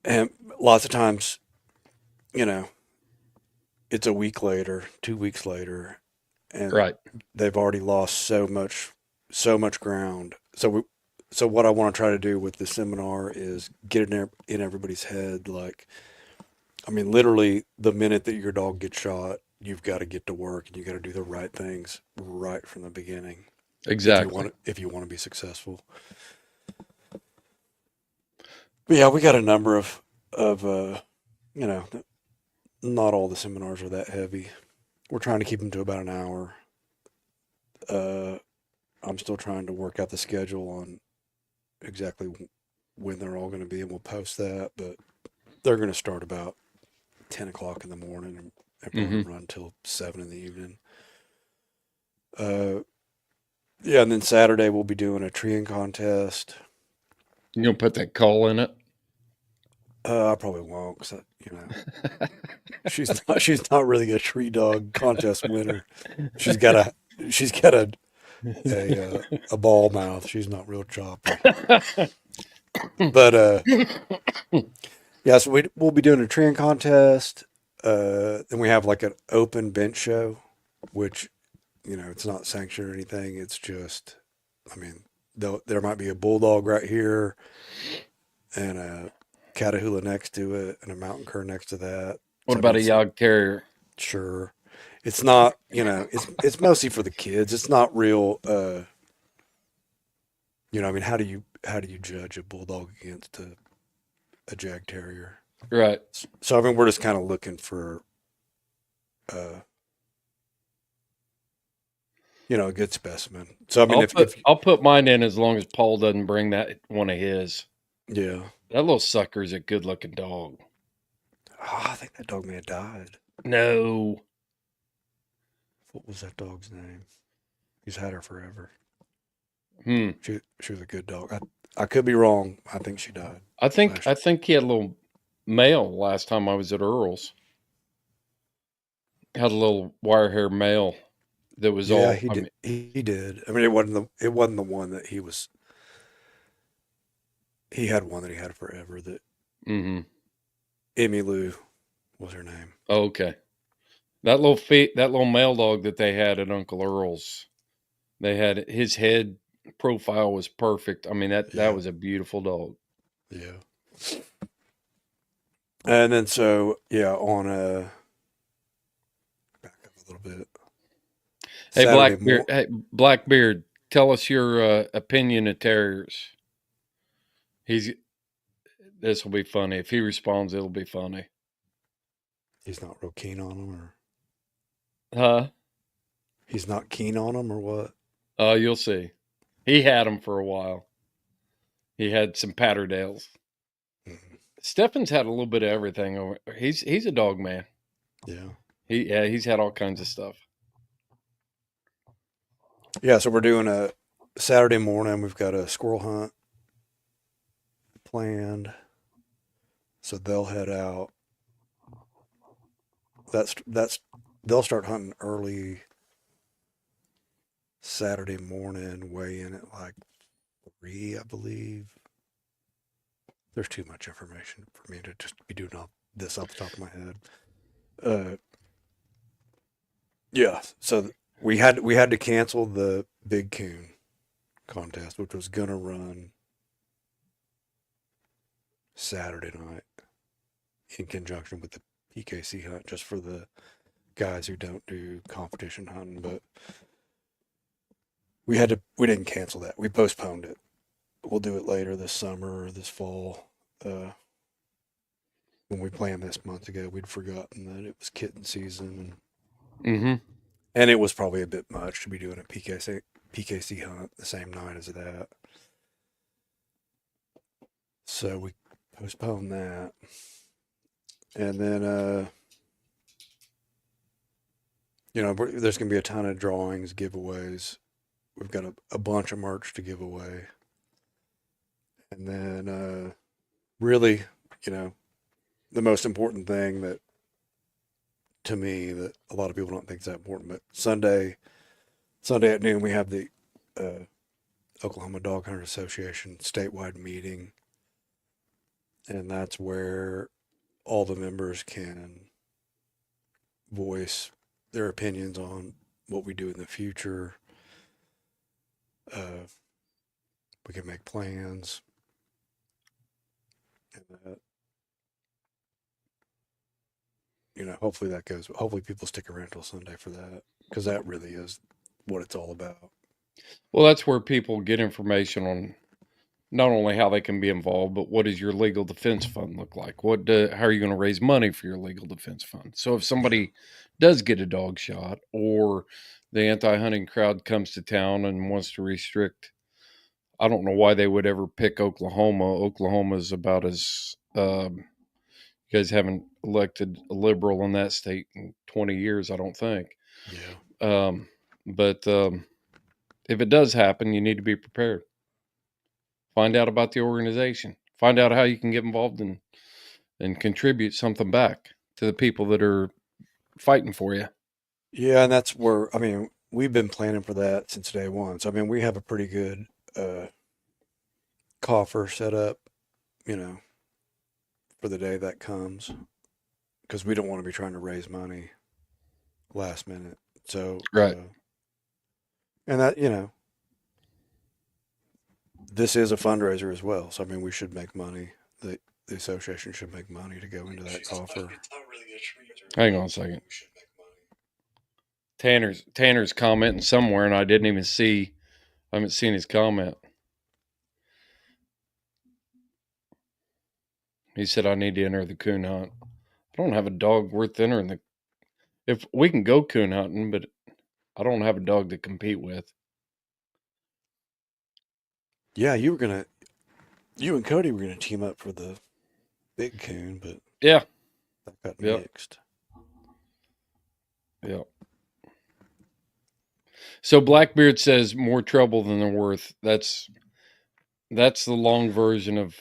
A: And lots of times, you know, it's a week later, 2 weeks later, and
B: Right.
A: they've already lost so much ground. So what I want to try to do with the seminar is get in everybody's head. Like, I mean, literally, the minute that your dog gets shot, you've got to get to work and you got to do the right things right from the beginning
B: Exactly.
A: if you want to be successful. But yeah, we got a number of you know, not all the seminars are that heavy. We're trying to keep them to about an hour. Uh, I'm still trying to work out the schedule on exactly when they're all going to be, and we'll post that. But they're going to start about 10 o'clock in the morning and probably
B: Mm-hmm.
A: run till 7 in the evening. Uh, yeah, and then Saturday we'll be doing a treeing contest.
B: You gonna put that call in it?
A: I probably won't, cause she's not really a tree dog contest winner. She's got a she's got a ball mouth. She's not real choppy. But yeah, so we'll be doing a treeing contest. Then we have like an open bench show, which it's not sanctioned or anything. It's just, I mean, there might be a bulldog right here and a Catahoula next to it and a mountain cur next to that.
B: What
A: So I mean,
B: about a
A: it's
B: Yog Terrier?
A: sure, it's not, it's mostly for the kids. It's not real. I mean, how do you judge a bulldog against a jag terrier?
B: Right.
A: So I mean, we're just kind of looking for uh, a good specimen. So I mean, if
B: I'll put mine in as long as Paul doesn't bring that one of his.
A: yeah,
B: That little sucker is a good looking dog.
A: I think that dog may have died.
B: No.
A: What was that dog's name? He's had her forever.
B: Hmm.
A: She was a good dog. I could be wrong. I think she died
B: I think
A: last
B: I
A: year.
B: think he had a little male last time I was at Earl's. Had a little wire hair male that was
A: Yeah,
B: all.
A: he
B: I
A: did.
B: mean,
A: He did. I mean, it wasn't the one that he was. He had one that he had forever. That
B: mm-hmm.
A: Emmy Lou was her name.
B: Oh, okay. That little male dog that they had at Uncle Earl's. They had his head profile was perfect. I mean that
A: Yeah,
B: was a beautiful dog.
A: yeah. And then so yeah, on back up a little bit.
B: Hey
A: Saturday morning.
B: Blackbeard, tell us your opinion of terriers. He's This will be funny. If he responds, it'll be funny.
A: He's not real keen on them, or
B: Huh?
A: he's not keen on them, or what?
B: Oh, you'll see. He had them for a while. He had some Patterdales.
A: Mhm.
B: Stefan's had a little bit of everything. He's a dog man.
A: Yeah,
B: He's had all kinds of stuff.
A: yeah. So we're doing a Saturday morning. We've got a squirrel hunt planned. So they'll head out. That's they'll start hunting early Saturday morning, weigh in at like 3, I believe. There's too much information for me to just be doing all this off the top of my head. Uh, yeah. So we had to cancel the Big Coon contest, which was gonna run Saturday night in conjunction with the PKC hunt, just for the guys who don't do competition hunting. But we didn't cancel that. We postponed it. We'll do it later this summer or this fall. Uh, when we planned this months ago, we'd forgotten that it was kitten season,
B: Mm-hmm.
A: and it was probably a bit much to be doing a PKC hunt the same night as that. So we postponed that, and then there's gonna be a ton of drawings, giveaways. We've got a bunch of merch to give away, and then really, you know, the most important thing that to me that a lot of people don't think is that important, but Sunday at noon we have the uh, Oklahoma Dog Hunter Association statewide meeting, and that's where all the members can voice their opinions on what we do in the future. Uh, we can make plans, and hopefully that goes. Hopefully people stick around till Sunday for that, because that really is what it's all about.
B: Well, that's where people get information on not only how they can be involved, but what does your legal defense fund look like? How are you going to raise money for your legal defense fund? So if
A: Yeah.
B: somebody does get a dog shot, or the anti-hunting crowd comes to town and wants to restrict, I don't know why they would ever pick Oklahoma. Oklahoma is about as you guys haven't elected a liberal in that state in 20 years, I don't think.
A: Yeah.
B: Um, but if it does happen, you need to be prepared. Find out about the organization. Find out how you can get involved and contribute something back to the people that are fighting for you.
A: Yeah, and that's where we've been planning for that since day one. So we have a pretty good uh, coffer set up, you know, for the day that comes, because we don't want to be trying to raise money last minute. So,
B: Right.
A: and that this is a fundraiser as well. So we should make money. The association should make money to go into that coffer.
B: Hang on a second. Tanner's commenting somewhere, and I didn't even see. I haven't seen his comment. He said I need to enter the coon hunt. I don't have a dog worth entering the. If we can go coon hunting, but I don't have a dog to compete with.
A: Yeah, you and Cody were gonna team up for the big coon, but
B: Yeah.
A: that got
B: Yep.
A: nixed.
B: Yep. So Blackbeard says more trouble than they're worth. That's the long version of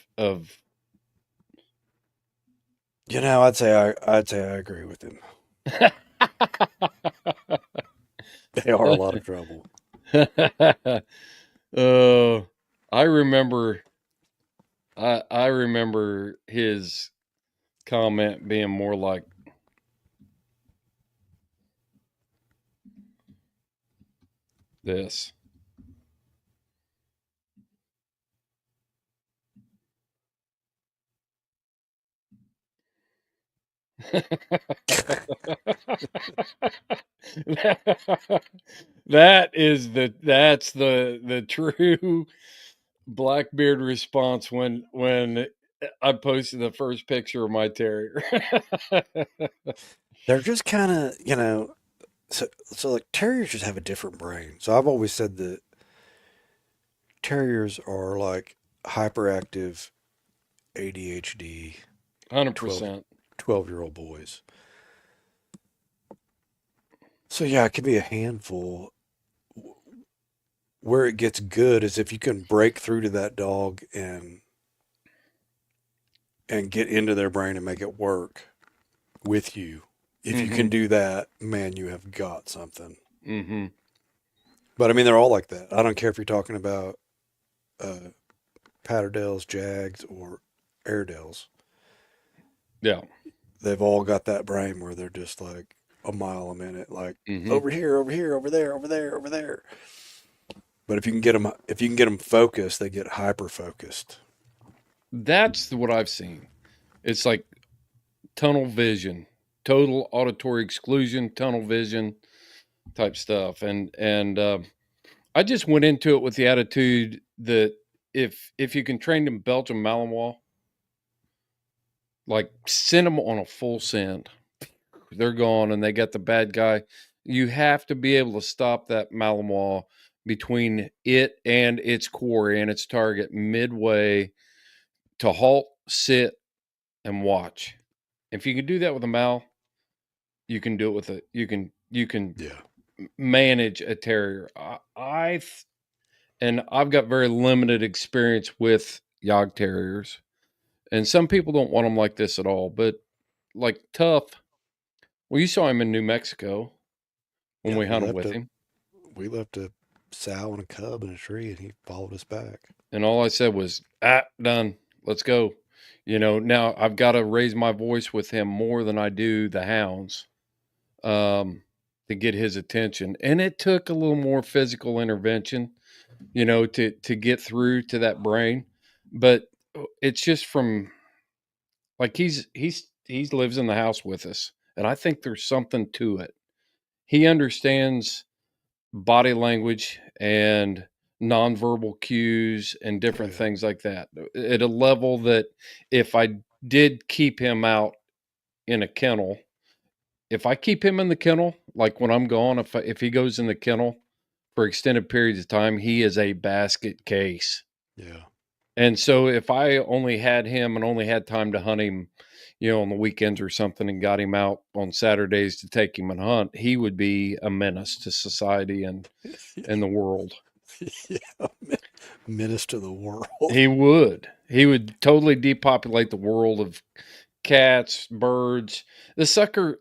A: I'd say I agree with him. They are a lot of trouble.
B: uh, I remember I remember his comment being more like this. That's the true Blackbeard response when I posted the first picture of my terrier.
A: They're just kind of, so like terriers just have a different brain. So I've always said that terriers are like hyperactive ADHD 12,
B: 100%.
A: 12-year-old boys. So yeah, it can be a handful. Where it gets good is if you can break through to that dog and and get into their brain and make it work with you. If you can
B: Mm-hmm.
A: do that, man, you have got something.
B: Mm-hmm.
A: But I mean, they're all like that. I don't care if you're talking about uh, Patterdales, Jags, or Airedales.
B: Yeah.
A: They've all got that brain where they're just like a mile a minute, like
B: Mm-hmm.
A: over here, over here, over there, over there, over there. But if you can get them focused, they get hyper focused.
B: That's what I've seen. It's like tunnel vision, total auditory exclusion, tunnel vision type stuff. And I just went into it with the attitude that if you can train them Belgian Malinois, like send them on a full send, they're gone and they got the bad guy. You have to be able to stop that Malinois between it and its quarry and its target midway to halt, sit, and watch. If you can do that with a Mal, you can do it with a you can
A: Yeah,
B: manage a terrier. I've got very limited experience with Yog terriers, and some people don't want them like this at all. But like Tough, well, you saw him in New Mexico when
A: yeah.
B: we hunted with him,
A: We left a sow and a cub in a tree, and he followed us back.
B: and all I said was, done. Let's go." Now I've got to raise my voice with him more than I do the hounds, to get his attention, and it took a little more physical intervention, to get through to that brain. But it's just from like he's lives in the house with us, and I think there's something to it. He understands body language and nonverbal cues and
A: Oh
B: different
A: yeah,
B: things like that at a level that if I did keep him out in a kennel, if I keep him in the kennel, like when I'm gone, if he goes in the kennel for extended periods of time, he is a basket case.
A: yeah,
B: And so if I only had him and only had time to hunt him, on the weekends or something and got him out on Saturdays to take him and hunt, he would be a menace to society and the world.
A: yeah. Menace to the world.
B: He would. He would totally depopulate the world of cats, birds. The sucker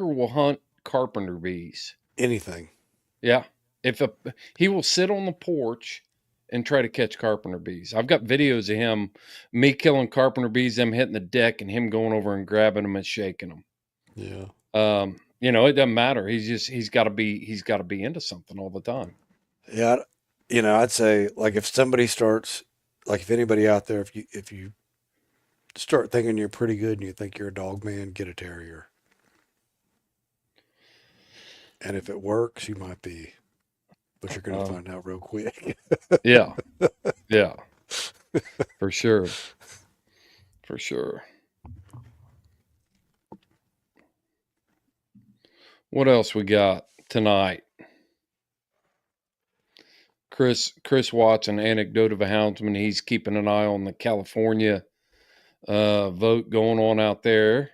B: will hunt carpenter bees.
A: Anything.
B: Yeah. If a He will sit on the porch and try to catch carpenter bees. I've got videos of him, me killing carpenter bees, them hitting the deck, and him going over and grabbing them and shaking them.
A: Yeah.
B: It doesn't matter. He's got to be into something all the time.
A: Yeah. I'd say like if somebody starts, like if anybody out there, if you start thinking you're pretty good and you think you're a dog man, get a terrier. And if it works, you might be, but you're going to
B: Um,
A: find out real quick.
B: yeah, yeah, for sure, for sure. What else we got tonight? Chris Watts, an anecdote of a houndsman. He's keeping an eye on the California vote going on out there.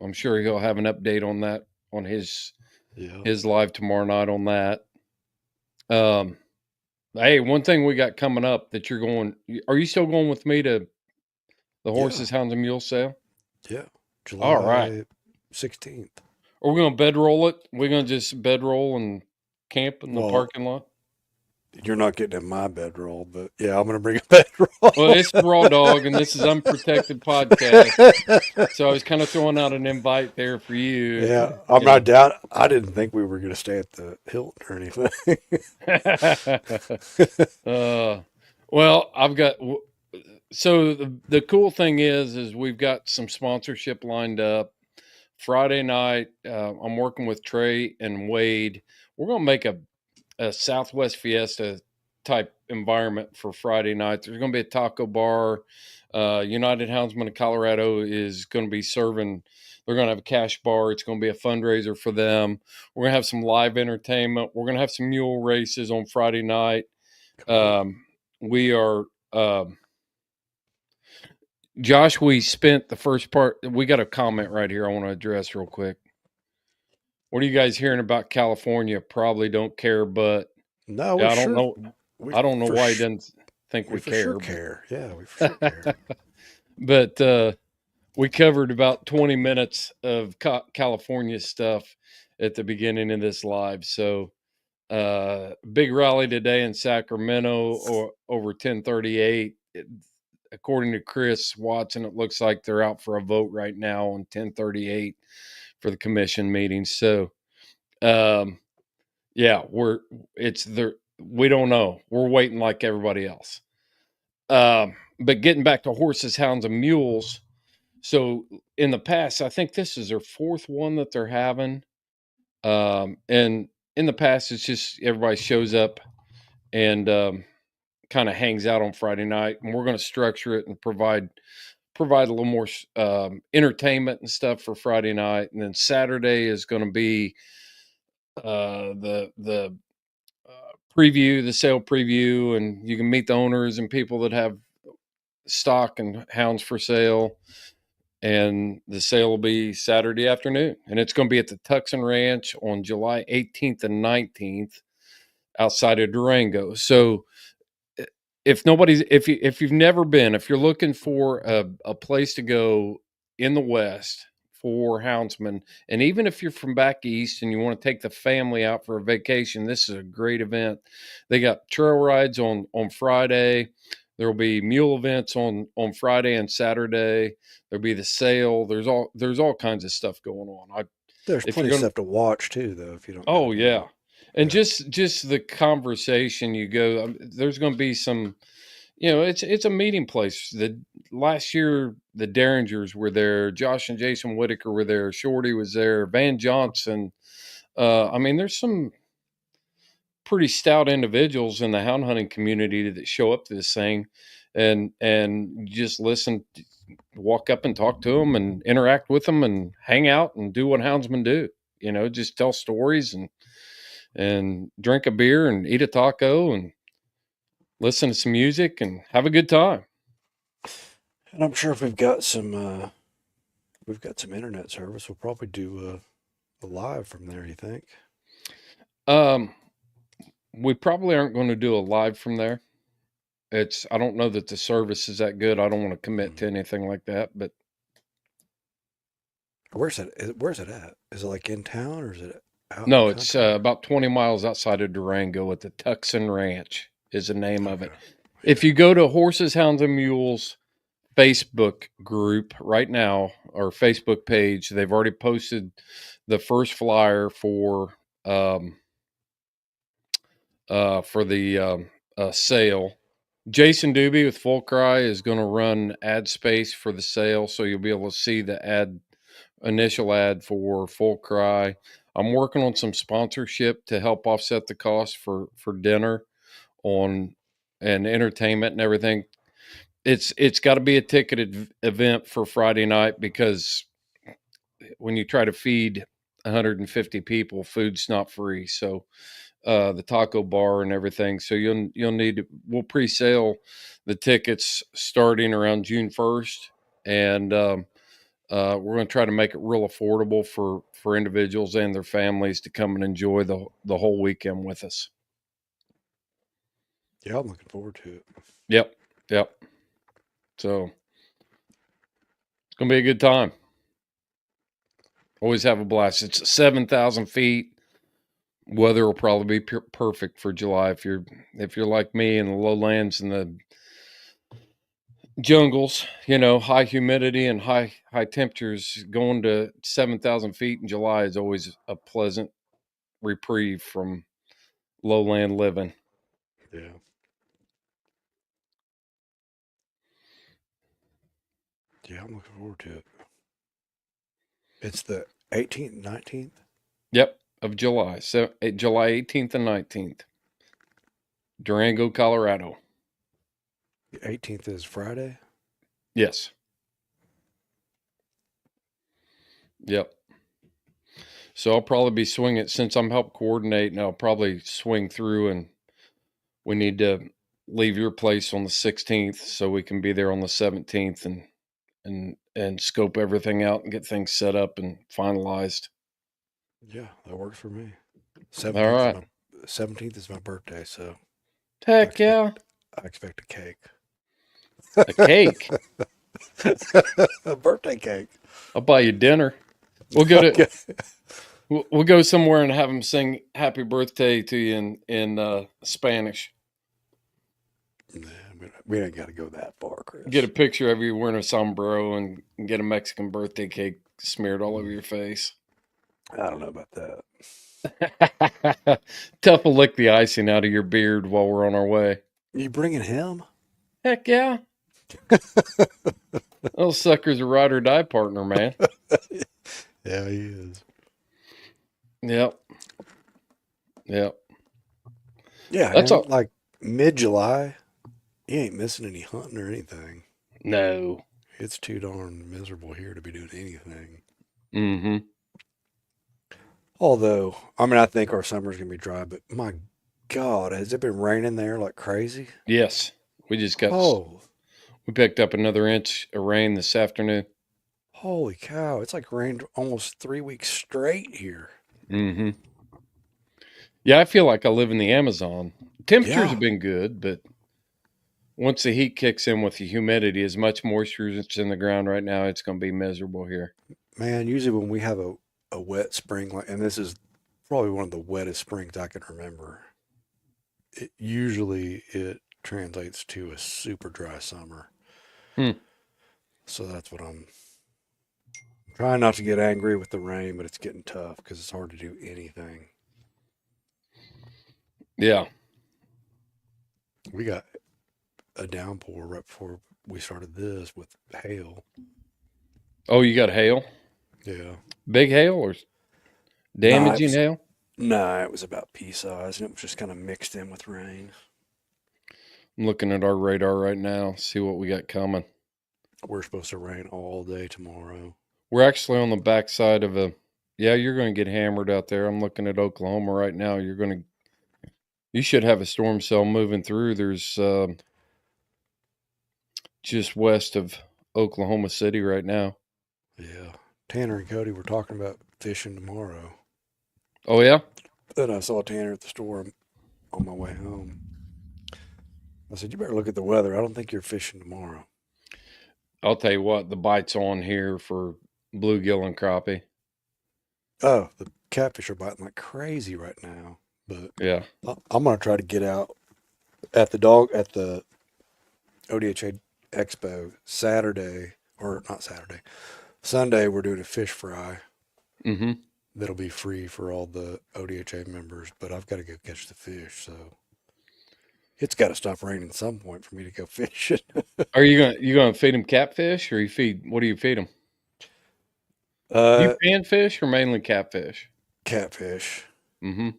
B: I'm sure he'll have an update on that on
A: Yeah.
B: his live tomorrow night on that. Um, hey, one thing we got coming up that you're going. Are you still going with me to the
A: Yeah.
B: horses, hounds, and mules sale?
A: Yeah.
B: All right.
A: July 16th.
B: Are we gonna bedroll it? We're gonna just bedroll and camp in the
A: Well,
B: parking lot.
A: you're not getting in my bedroll, but yeah, I'm going to bring a
B: Well,
A: bedroll.
B: it's Raw Dog, and this is Unprotected Podcast. So I was kind of throwing out an invite there for you.
A: Yeah, I'm not doubt. I didn't think we were going to stay at the Hilton or anything.
B: uh, well, I've got. So the cool thing is we've got some sponsorship lined up. Friday night, I'm working with Trey and Wade. We're gonna make a Southwest Fiesta type environment for Friday night. There's going to be a taco bar. United Houndsman of Colorado is going to be serving. They're going to have a cash bar. It's going to be a fundraiser for them. We're going to have some live entertainment. We're going to have some mule races on Friday night.
A: Cool.
B: We are, Josh, we spent the first part. We got a comment right here I want to address real quick. What are you guys hearing about California? Probably don't care, but
A: No,
B: yeah, I don't know.
A: we
B: I don't know
A: for
B: why he
A: sh-
B: doesn't think
A: we
B: we
A: for sure
B: care, but
A: care. Yeah, we for sure care.
B: But we covered about 20 minutes of California stuff at the beginning of this live. So big rally today in Sacramento or over 1038. According to Chris Watson, it looks like they're out for a vote right now on 1038 for the commission meeting. So um, yeah, we don't know. We're waiting like everybody else. But getting back to horses, hounds, and mules. So in the past, I think this is their fourth one that they're having. And in the past, it's just everybody shows up and kind of hangs out on Friday night, and we're going to structure it and provide a little more entertainment and stuff for Friday night, and then Saturday is going to be the preview, the sale preview, and you can meet the owners and people that have stock and hounds for sale. And the sale will be Saturday afternoon, and it's going to be at the Tucson Ranch on July 18th and 19th outside of Durango. So if you've never been, if you're looking for a place to go in the West for houndsmen, and even if you're from back east and you want to take the family out for a vacation, this is a great event. They got trail rides on Friday. There will be mule events on Friday and Saturday. There'll be the sale. There's all kinds of stuff going on.
A: There's
B: If
A: plenty
B: you're
A: of
B: going,
A: stuff to watch too, though. If you don't got
B: oh
A: to
B: yeah,
A: go,
B: and
A: yeah.
B: just the conversation you go. There's going to be some, it's a meeting place. The last year the Derringers were there, Josh and Jason Whitaker were there, Shorty was there, Van Johnson. I mean, there's some pretty stout individuals in the hound hunting community that show up to this thing, and just listen, walk up and talk to them and interact with them and hang out and do what houndsmen do. Just tell stories and drink a beer and eat a taco and listen to some music and have a good time.
A: And I'm sure if we've got some internet service, we'll probably do a live from there. You think?
B: Um, we probably aren't going to do a live from there. I don't know that the service is that good. I don't want to commit to
A: Mhm.
B: anything like that, but
A: Where's it at? Is it like in town or is it out in the
B: no, it's
A: country?
B: about 20 miles outside of Durango at the Tucson Ranch is the name of
A: Okay.
B: it. If
A: Yeah.
B: you go to Horses, Hounds, and Mules Facebook group right now, or Facebook page, they've already posted the first flyer um, for the sale. Jason Doobie with Full Cry is going to run ad space for the sale, so you'll be able to see the initial ad for Full Cry. I'm working on some sponsorship to help offset the cost for dinner on and entertainment and everything. It's got to be a ticketed event for Friday night, because when you try to feed 150 people, food's not free. So the taco bar and everything. So we'll pre-sale the tickets starting around June 1st, and we're going to try to make it real affordable for individuals and their families to come and enjoy the whole weekend with us.
A: Yeah, I'm looking forward to it.
B: Yep, yep. So it's going to be a good time. Always have a blast. It's 7,000 feet. Weather will probably be perfect for July if you're like me in the lowlands and the jungles, high humidity and high temperatures. Going to 7,000 feet in July is always a pleasant reprieve from lowland living.
A: Yeah. Yeah, I'm looking forward to it. It's the 18th, 19th.
B: Yep, of July. So July 18th and 19th, Durango, Colorado.
A: The 18th is Friday.
B: Yes. Yep. So I'll probably be swinging, since I'm help coordinating. I'll probably swing through, and we need to leave your place on the 16th so we can be there on the 17th and scope everything out and get things set up and finalized.
A: Yeah, that works for me.
B: All
A: 17th is
B: right.
A: my 17th is my birthday, so I
B: Heck
A: expect
B: yeah.
A: I expect a cake.
B: A cake.
A: A birthday cake.
B: I'll buy you dinner. We'll go to
A: Okay.
B: we'll go somewhere and have them sing "Happy Birthday" to you in Spanish.
A: Nah, we ain't got to go that far,
B: Get a
A: Chris.
B: picture of you wearing a sombrero and get a Mexican birthday cake smeared all over your face.
A: I don't know about that.
B: Tough will lick the icing out of your beard while we're on our way.
A: You bringing him?
B: Heck yeah. Those sucker's a ride or die partner, man.
A: Yeah, he is.
B: Yep. Yep.
A: Yeah,
B: That's
A: and
B: all.
A: like mid-July, you ain't missing any hunting or anything.
B: No.
A: It's too darn miserable here to be doing anything.
B: Mm-hmm.
A: Although, I mean, I think our summer's gonna be dry, but my God, has it been raining there like crazy?
B: Yes. We just got,
A: Oh,
B: we picked up another inch of rain this afternoon.
A: holy cow! It's like rained almost 3 weeks straight here.
B: Mm-hmm. Yeah, I feel like I live in the Amazon. Temperatures
A: Yeah,
B: have been good, but once the heat kicks in with the humidity, as much moisture as it's in the ground right now, it's going to be miserable here.
A: man. Usually when we have a wet spring, like, and this is probably one of the wettest springs I can remember, it translates to a super dry summer.
B: Hmm.
A: So that's what I'm trying not to get angry with the rain, but it's getting tough because it's hard to do anything.
B: Yeah.
A: We got a downpour right before we started this with hail.
B: Oh, you got hail?
A: Yeah.
B: Big hail or
A: Nah, it
B: damaging
A: was
B: hail?
A: nah, it was about pea size and it was just kind of mixed in with rain.
B: I'm looking at our radar right now, see what we got coming.
A: We're supposed to rain all day tomorrow.
B: We're actually on the backside of a. Yeah, you're going to get hammered out there. I'm looking at Oklahoma right now. You should have a storm cell moving through. There's just west of Oklahoma City right now.
A: Yeah. Tanner and Cody were talking about fishing tomorrow.
B: Oh yeah,
A: Then I saw Tanner at the store on my way home. I said, "You better look at the weather. I don't think you're fishing tomorrow."
B: I'll tell you what. The bite's on here for bluegill and crappie.
A: Oh, the catfish are biting like crazy right now. But
B: Yeah.
A: I'm gonna try to get out at the ODHA Expo Saturday, or not Saturday, Sunday. We're doing a fish fry
B: Mm-hmm.
A: that'll be free for all the ODHA members. But I've got to go catch the fish, so it's got to stop raining at some point for me to go fishing.
B: Are you gonna feed them catfish or you feed? What do you feed them? Do you
A: uh,
B: panfish or mainly catfish?
A: Catfish.
B: Mm-hmm.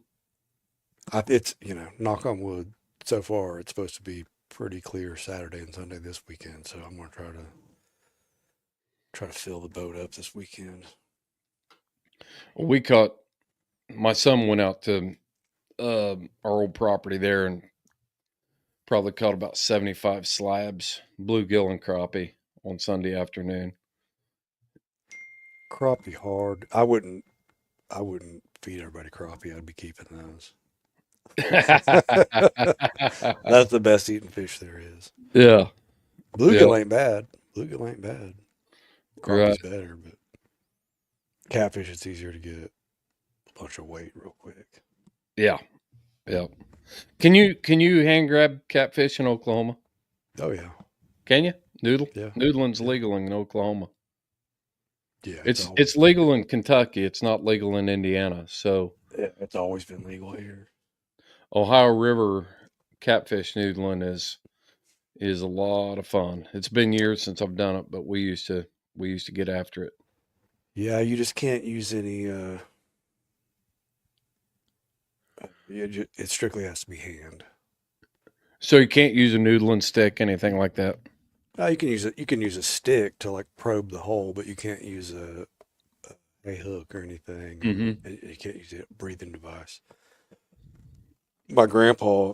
A: It's knock on wood. So far, it's supposed to be pretty clear Saturday and Sunday this weekend. So I'm gonna try to fill the boat up this weekend.
B: Well, we caught. My son went out to our old property there and probably caught about 75 slabs, bluegill and crappie on Sunday afternoon.
A: Crappie hard. I wouldn't feed everybody crappie. I'd be keeping those. That's the best eating fish there is.
B: Yeah, yeah,
A: Bluegill ain't bad. Bluegill ain't bad.
B: right.
A: Crappie's better, but catfish it's easier to get a bunch of weight real quick.
B: Yeah, yeah. Can you hand grab catfish in Oklahoma?
A: Oh yeah,
B: Can you? Noodle?
A: yeah,
B: Noodling's
A: yeah,
B: legal in Oklahoma.
A: yeah.
B: It's legal in Kentucky. It's not legal in Indiana. So
A: it's always been legal here.
B: Ohio River catfish noodling is a lot of fun. It's been years since I've done it, but we used to get after it.
A: Yeah, you just can't use any. It strictly has to be hand.
B: So you can't use a noodling stick, anything like that.
A: You can use it. You can use a stick to like probe the hole, but you can't use a hook or anything, or
B: Mm-hmm.
A: you can't use a breathing device. My grandpa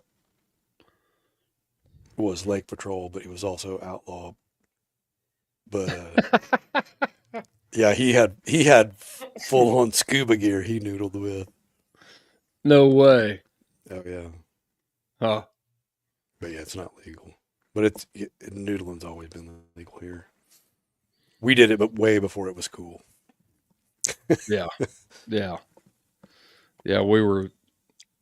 A: was lake patrol, but he was also outlaw. But yeah, he had full on scuba gear he noodled with.
B: No way.
A: Oh yeah,
B: Huh.
A: but yeah, it's not legal. But noodling's always been legal here. We did it, but way before it was cool.
B: Yeah, yeah, yeah. We were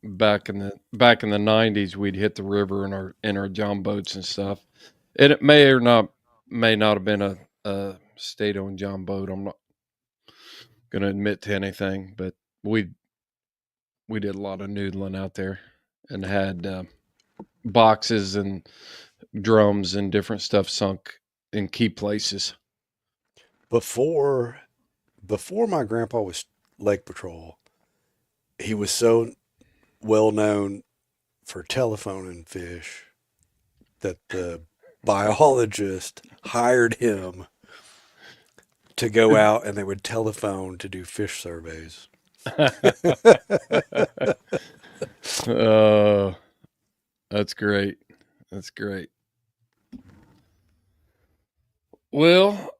B: back in the '90s. We'd hit the river in our john boats and stuff. And it may not have been a state-owned john boat. I'm not going to admit to anything, but we we did a lot of noodling out there and had boxes and drums and different stuff sunk in key places.
A: Before before my grandpa was Lake Patrol, he was so well known for telephoning fish that the biologist hired him to go out and they would telephone to do fish surveys.
B: Oh, that's great. That's great. Well,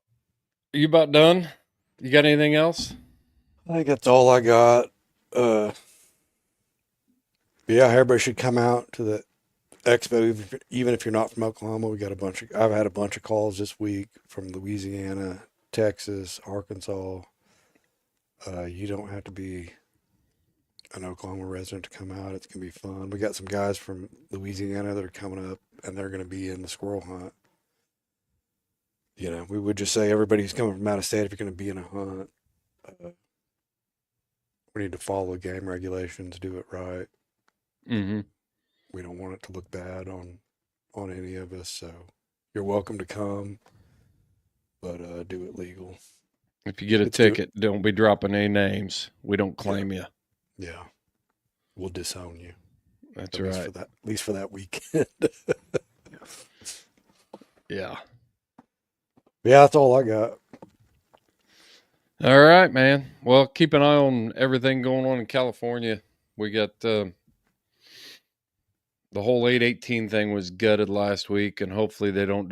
B: you about done? You got anything else?
A: I think that's all I got. Yeah, everybody should come out to the expo, even if you're not from Oklahoma. We got a bunch of. I've had a bunch of calls this week from Louisiana, Texas, Arkansas. You don't have to be an Oklahoma resident to come out. It's gonna be fun. We got some guys from Louisiana that are coming up, and they're gonna be in the squirrel hunt. We would just say everybody who's coming from out of state, if you're gonna be in a hunt, uh, we need to follow game regulations, do it right.
B: Mm-hmm.
A: We don't want it to look bad on any of us. So you're welcome to come, but do it legal.
B: If you get a
A: It's do
B: ticket, don't be dropping any names. We don't
A: Yeah,
B: claim you.
A: yeah. We'll disown you
B: That's
A: at least
B: right.
A: for that. At least for that weekend.
B: Yeah.
A: Yeah, that's all I got.
B: All right, man. Well, keep an eye on everything going on in California. We got the whole 818 thing was gutted last week, and hopefully they don't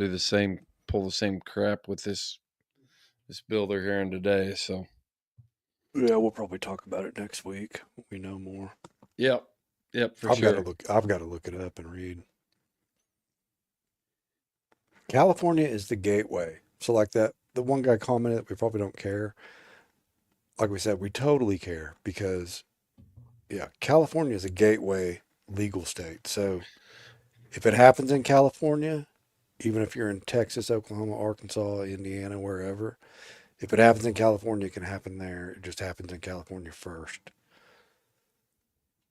B: pull the same crap with this bill they're hearing today. So,
A: Yeah, we'll probably talk about it next week when we know more.
B: yep, yep, for
A: I've got to
B: sure.
A: look. I've got to look it up and read. California is the gateway. So like that, the one guy commented, we probably don't care. Like we said, we totally care because yeah, California is a gateway legal state. So if it happens in California, even if you're in Texas, Oklahoma, Arkansas, Indiana, wherever, if it happens in California, it can happen there. It just happens in California first.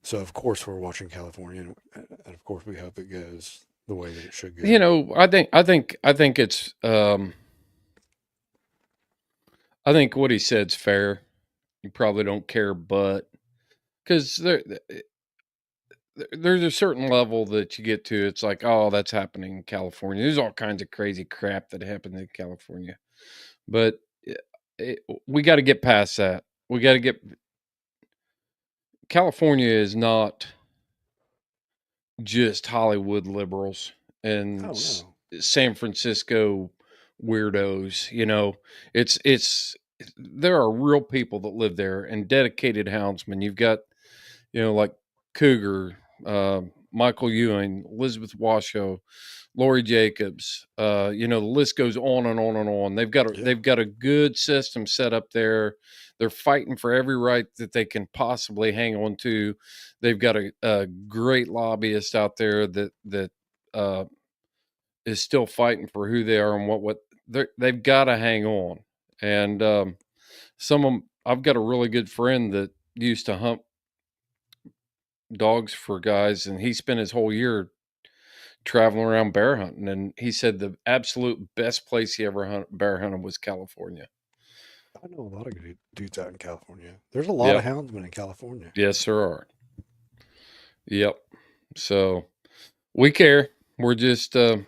A: So of course we're watching California, and of course we hope it goes the way that it should
B: You
A: go.
B: know, I think it's I think what he said's fair. You probably don't care, but because there's a certain level that you get to. It's like, oh, that's happening in California. There's all kinds of crazy crap that happens in California, but we got to get past that. We got to get California is not just Hollywood liberals and
A: Oh no.
B: San Francisco weirdos. You know, it's there are real people that live there and dedicated houndsmen. You've got like Cougar, Michael Ewing, Elizabeth Washoe, Lori Jacobs. The list goes on and on and on.
A: Yeah.
B: They've got a good system set up there. They're fighting for every right that they can possibly hang on to. They've got a great lobbyist out there that uh, is still fighting for who they are and what they've got to hang on. And some of 'em, I've got a really good friend that used to hunt dogs for guys, and he spent his whole year traveling around bear hunting. And he said the absolute best place he ever bear hunted was California.
A: I know a lot of good dudes out in California. There's a lot of
B: Yep.
A: houndsmen in California.
B: Yes, there are. Yep. So we care. We're just trying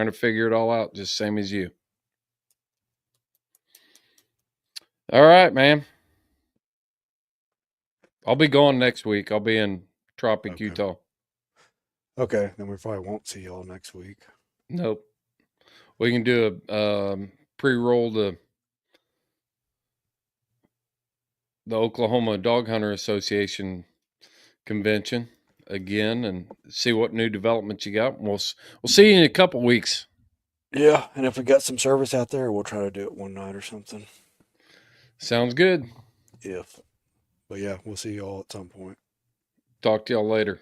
B: to figure it all out, just same as you. All right, man. I'll be gone next week. I'll be in Tropic,
A: Okay.
B: Utah.
A: Okay. Then we probably won't see y'all next week.
B: Nope. We can do a pre-roll to the Oklahoma Dog Hunter Association convention again and see what new developments you got. We'll see you in a couple weeks.
A: Yeah, and if we got some service out there, we'll try to do it one night or something.
B: Sounds good.
A: If, but yeah, we'll see y'all at some point.
B: Talk to y'all later.